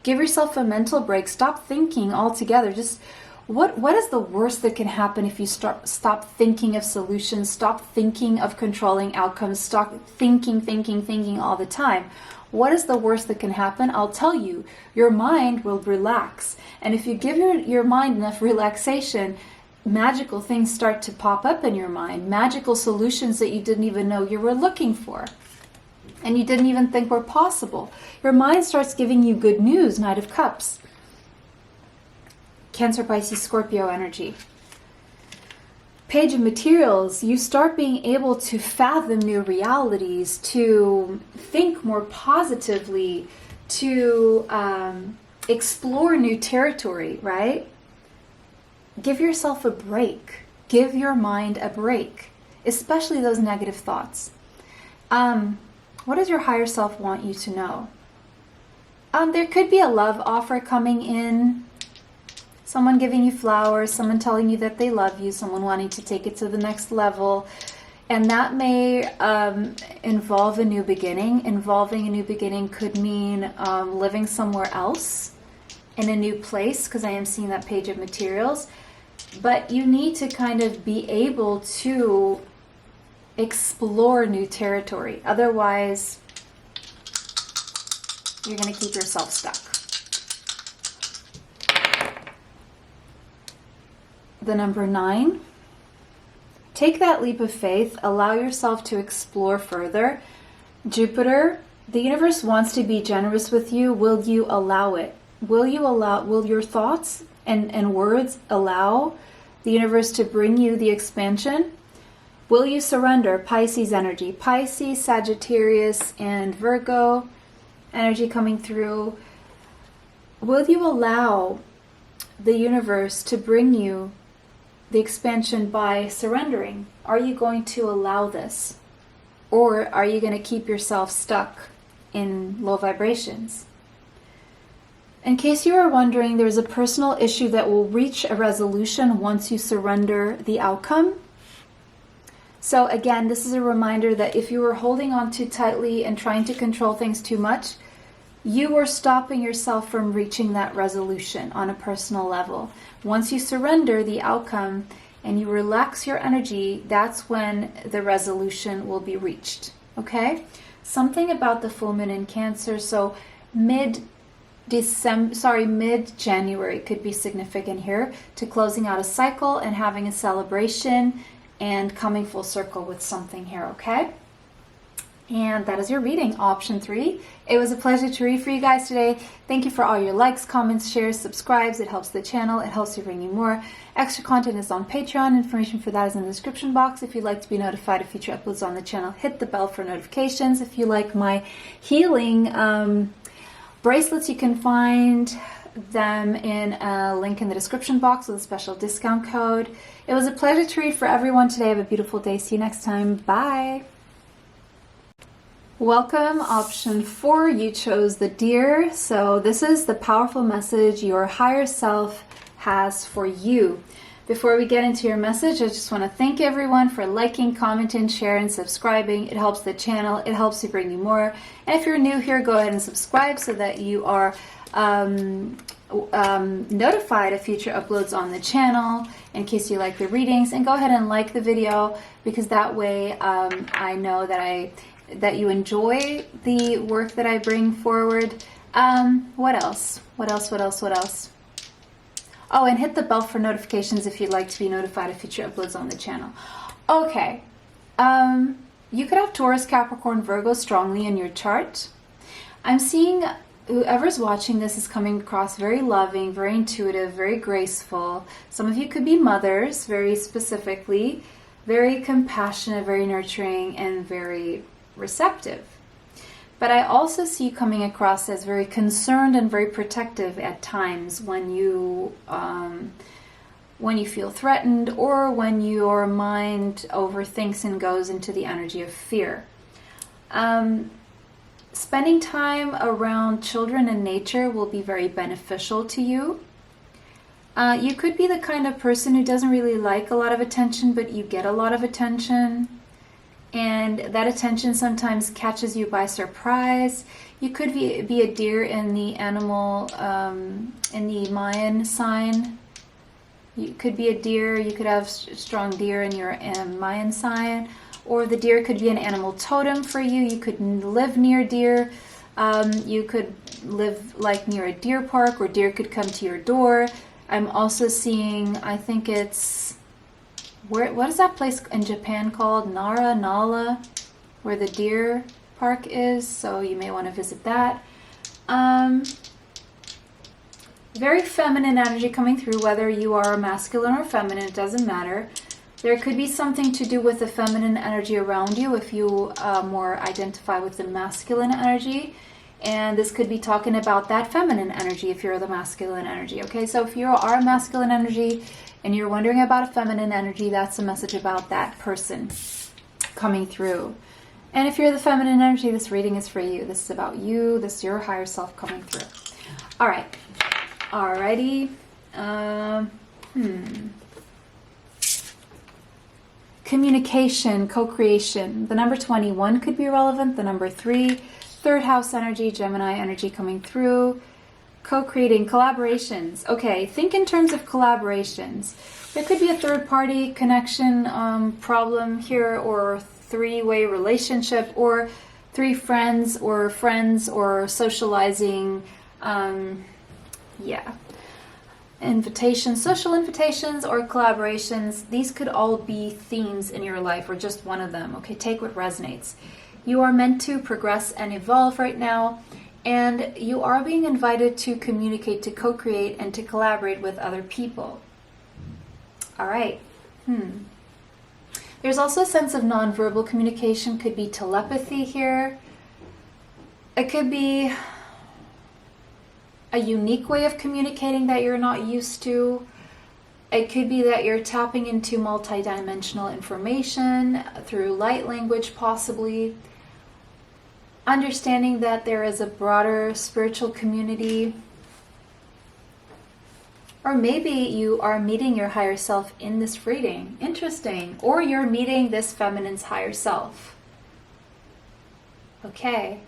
Give yourself a mental break. Stop thinking altogether. Just what is the worst that can happen if you stop thinking of solutions, stop thinking of controlling outcomes, stop thinking all the time? What is the worst that can happen? I'll tell you, your mind will relax. And if you give your mind enough relaxation, magical things start to pop up in your mind, magical solutions that you didn't even know you were looking for and you didn't even think were possible. Your mind starts giving you good news. Knight of Cups. Cancer, Pisces, Scorpio energy. Page of Materials. You start being able to fathom new realities, to think more positively, to explore new territory, right? Give yourself a break. Give your mind a break, especially those negative thoughts. What does your higher self want you to know? There could be a love offer coming in, someone giving you flowers, someone telling you that they love you, someone wanting to take it to the next level. And that may involve a new beginning. Involving a new beginning could mean living somewhere else in a new place, because I am seeing that Page of Materials. But you need to kind of be able to explore new territory. Otherwise, you're going to keep yourself stuck. The number 9. Take that leap of faith. Allow yourself to explore further. Jupiter, the universe wants to be generous with you. Will you allow it? Will your thoughts and words allow the universe to bring you the expansion? Will you surrender? Pisces energy. Pisces, Sagittarius, and Virgo energy coming through. Will you allow the universe to bring you the expansion by surrendering? Are you going to allow this? Or are you going to keep yourself stuck in low vibrations? In case you are wondering, there's a personal issue that will reach a resolution once you surrender the outcome. So again, this is a reminder that if you were holding on too tightly and trying to control things too much, you are stopping yourself from reaching that resolution on a personal level. Once you surrender the outcome and you relax your energy, that's when the resolution will be reached. Okay? Something about the full moon in Cancer, so mid-January could be significant here to closing out a cycle and having a celebration and coming full circle with something here, okay? And that is your reading, option 3. It was a pleasure to read for you guys today. Thank you for all your likes, comments, shares, subscribes. It helps the channel. It helps you bring you more. Extra content is on Patreon. Information for that is in the description box. If you'd like to be notified of future uploads on the channel, hit the bell for notifications. If you like my healing bracelets, you can find them in a link in the description box with a special discount code. It was a pleasure to read for everyone today. Have a beautiful day. See you next time. Bye. Welcome, option 4. You chose the Deer. So this is the powerful message your higher self has for you. Before we get into your message, I just want to thank everyone for liking, commenting, sharing, subscribing. It helps the channel. It helps you bring you more. And if you're new here, go ahead and subscribe so that you are notified of future uploads on the channel in case you like the readings. And go ahead and like the video, because that way I know that you enjoy the work that I bring forward. What else? Oh, and hit the bell for notifications if you'd like to be notified of future uploads on the channel. Okay. You could have Taurus, Capricorn, Virgo strongly in your chart. I'm seeing whoever's watching this is coming across very loving, very intuitive, very graceful. Some of you could be mothers, very specifically, very compassionate, very nurturing, and very receptive. But I also see you coming across as very concerned and very protective at times when you feel threatened, or when your mind overthinks and goes into the energy of fear. Spending time around children and nature will be very beneficial to you. You could be the kind of person who doesn't really like a lot of attention, but you get a lot of attention. And that attention sometimes catches you by surprise. You could be a deer in the animal, in the Mayan sign. You could be a deer. You could have strong deer in your Mayan sign. Or the deer could be an animal totem for you. You could live near deer. You could live like near a deer park, or deer could come to your door. I'm also seeing, I think it's what is that place in Japan called? Nala, where the deer park is. So you may want to visit that. Very feminine energy coming through, whether you are masculine or feminine, it doesn't matter. There could be something to do with the feminine energy around you if you more identify with the masculine energy. And this could be talking about that feminine energy if you're the masculine energy. Okay, so if you are masculine energy and you're wondering about a feminine energy, that's a message about that person coming through. And if you're the feminine energy, this reading is for you. This is about you. This is your higher self coming through. All right. Alrighty. Communication, co-creation. The number 21 could be relevant. The number 3, third house energy, Gemini energy coming through. Co-creating, collaborations. Okay, think in terms of collaborations. There could be a third party connection problem here, or three-way relationship, or 3 friends or socializing. Invitations, social invitations or collaborations. These could all be themes in your life, or just one of them. Okay, take what resonates. You are meant to progress and evolve right now, and you are being invited to communicate, to co-create, and to collaborate with other people. All right. There's also a sense of nonverbal communication. Could be telepathy here. It could be a unique way of communicating that you're not used to. It could be that you're tapping into multidimensional information through light language, possibly. Understanding that there is a broader spiritual community. Or maybe you are meeting your higher self in this reading. Interesting. Or you're meeting this feminine's higher self. Okay.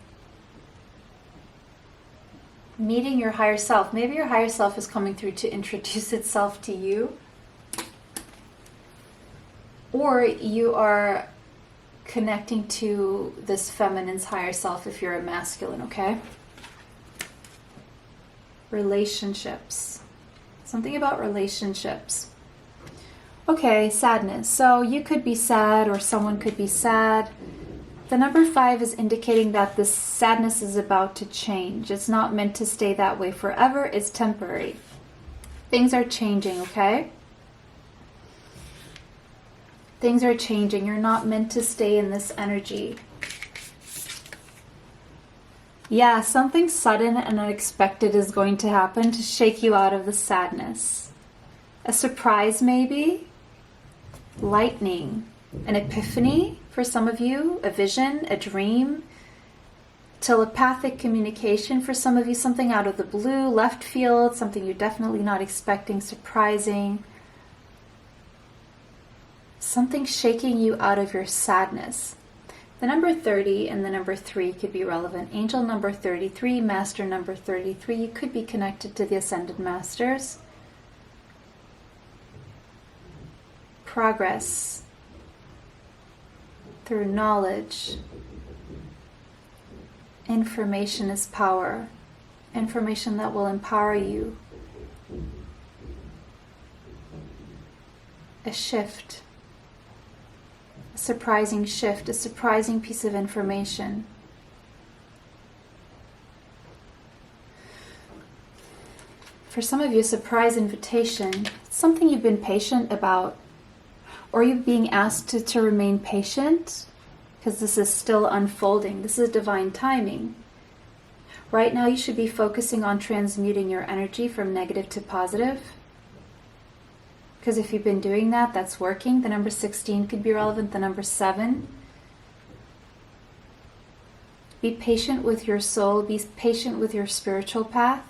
Meeting your higher self. Maybe your higher self is coming through to introduce itself to you. Or you are connecting to this feminine's higher self if you're a masculine, okay? Relationships. Something about relationships. Okay, sadness. So you could be sad, or someone could be sad. The number 5 is indicating that this sadness is about to change. It's not meant to stay that way forever. It's temporary. Things are changing, okay? Things are changing. You're not meant to stay in this energy. Yeah, something sudden and unexpected is going to happen to shake you out of the sadness. A surprise, maybe? Lightning. An epiphany for some of you, a vision, a dream, telepathic communication for some of you, something out of the blue, left field, something you're definitely not expecting, surprising, something shaking you out of your sadness. The number 30 and the number 3 could be relevant. Angel number 33, master number 33, you could be connected to the ascended masters. Progress through knowledge. Information is power. Information that will empower you. A shift. A surprising shift. A surprising piece of information. For some of you, a surprise invitation. It's something you've been patient about. Or you're being asked to remain patient, because this is still unfolding. This is divine timing. Right now you should be focusing on transmuting your energy from negative to positive. Because if you've been doing that, that's working. The number 16 could be relevant. The number 7. Be patient with your soul. Be patient with your spiritual path.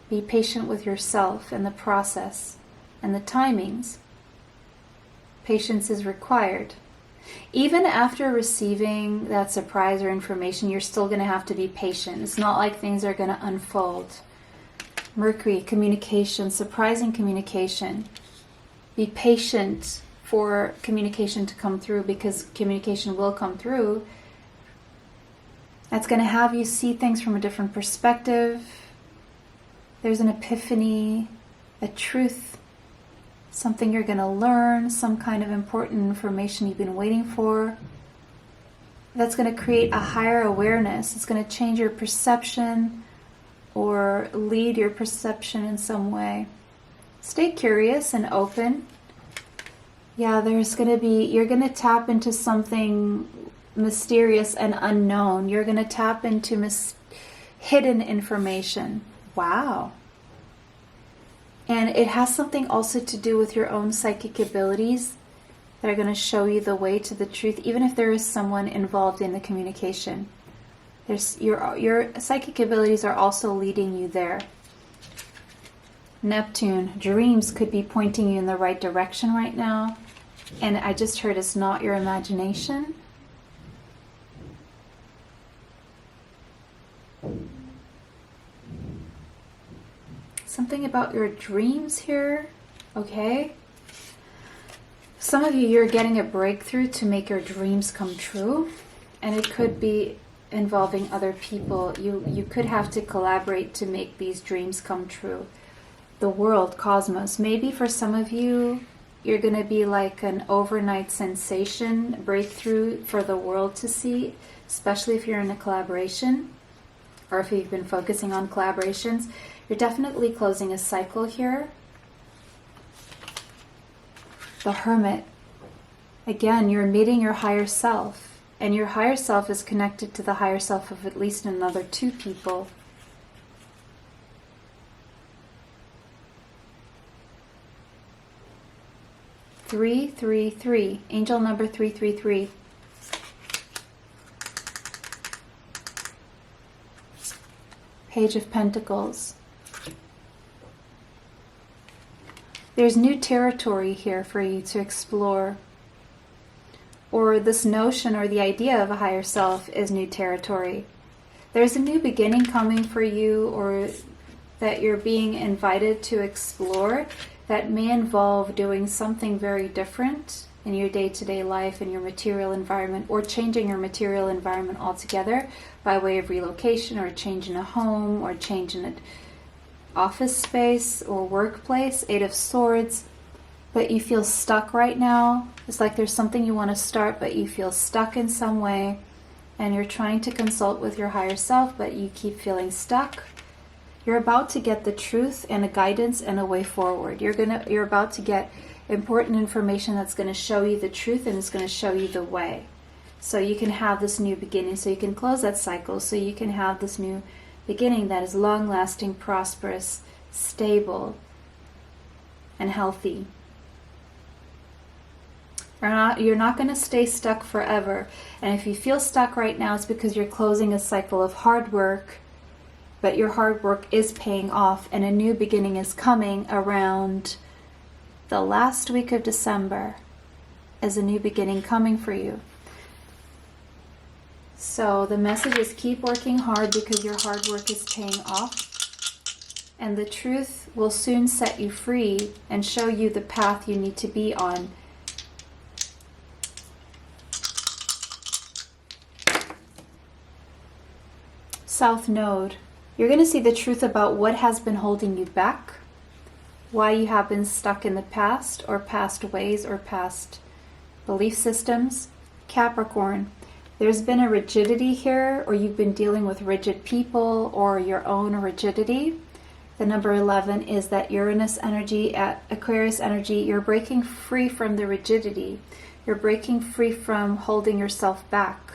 Be patient with yourself and the process and the timings. Patience is required. Even after receiving that surprise or information, you're still going to have to be patient. It's not like things are going to unfold. Mercury, communication, surprising communication. Be patient for communication to come through, because communication will come through. That's going to have you see things from a different perspective. There's an epiphany, a truth, something you're going to learn, some kind of important information you've been waiting for. That's going to create a higher awareness. It's going to change your perception or lead your perception in some way. Stay curious and open. Yeah, you're going to tap into something mysterious and unknown. You're going to tap into hidden information. Wow. And it has something also to do with your own psychic abilities that are going to show you the way to the truth, even if there is someone involved in the communication. Your psychic abilities are also leading you there. Neptune, dreams could be pointing you in the right direction right now. And I just heard it's not your imagination. Something about your dreams here, okay? Some of you're getting a breakthrough to make your dreams come true, and it could be involving other people. You could have to collaborate to make these dreams come true. The world, cosmos. Maybe for some of you, you're going to be like an overnight sensation, breakthrough for the world to see, especially if you're in a collaboration or if you've been focusing on collaborations. You're definitely closing a cycle here. The Hermit. Again, you're meeting your higher self. And your higher self is connected to the higher self of at least another 2 people. Three, 3, 3. Angel number 333. Page of Pentacles. There's new territory here for you to explore. Or this notion or the idea of a higher self is new territory. There's a new beginning coming for you, or that you're being invited to explore, that may involve doing something very different in your day-to-day life, in your material environment, or changing your material environment altogether by way of relocation, or changing a home, or changing an office space or workplace. 8 of Swords. But you feel stuck right now. It's like there's something you want to start, but you feel stuck in some way, and you're trying to consult with your higher self, but you keep feeling stuck. You're about to get the truth and a guidance and a way forward. You're about to get important information that's going to show you the truth, and it's going to show you the way. So you can have this new beginning, so you can close that cycle, so you can have this new beginning that is long-lasting, prosperous, stable, and healthy. You're not going to stay stuck forever. And if you feel stuck right now, it's because you're closing a cycle of hard work, but your hard work is paying off, and a new beginning is coming around the last week of December. Is a new beginning coming for you. So the message is keep working hard, because your hard work is paying off, and the truth will soon set you free and show you the path you need to be on. South Node. You're going to see the truth about what has been holding you back, why you have been stuck in the past, or past ways, or past belief systems. Capricorn. There's been a rigidity here, or you've been dealing with rigid people or your own rigidity. The number 11 is that Uranus energy, at Aquarius energy. You're breaking free from the rigidity. You're breaking free from holding yourself back,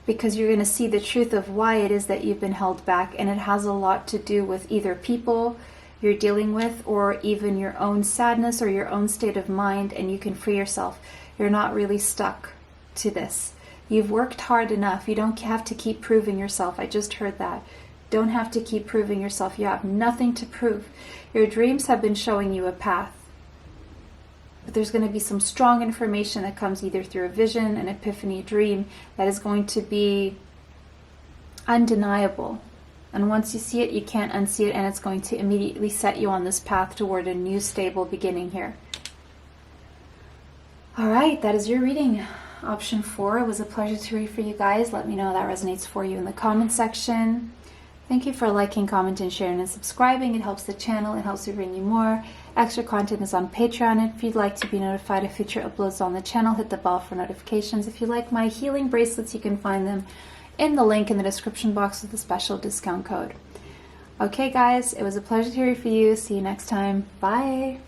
because you're going to see the truth of why it is that you've been held back, and it has a lot to do with either people you're dealing with, or even your own sadness or your own state of mind, and you can free yourself. You're not really stuck to this. You've worked hard enough. You don't have to keep proving yourself. I just heard that. Don't have to keep proving yourself. You have nothing to prove. Your dreams have been showing you a path. But there's going to be some strong information that comes either through a vision, an epiphany, a dream, that is going to be undeniable. And once you see it, you can't unsee it, and it's going to immediately set you on this path toward a new stable beginning here. All right, that is your reading. Option 4. It was a pleasure to read for you guys. Let me know how that resonates for you in the comment section. Thank you for liking, commenting, sharing, and subscribing. It helps the channel. It helps me bring you more. Extra content is on Patreon. If you'd like to be notified of future uploads on the channel, hit the bell for notifications. If you like my healing bracelets, you can find them in the link in the description box with a special discount code. Okay, guys, it was a pleasure to hear from you. See you next time. Bye.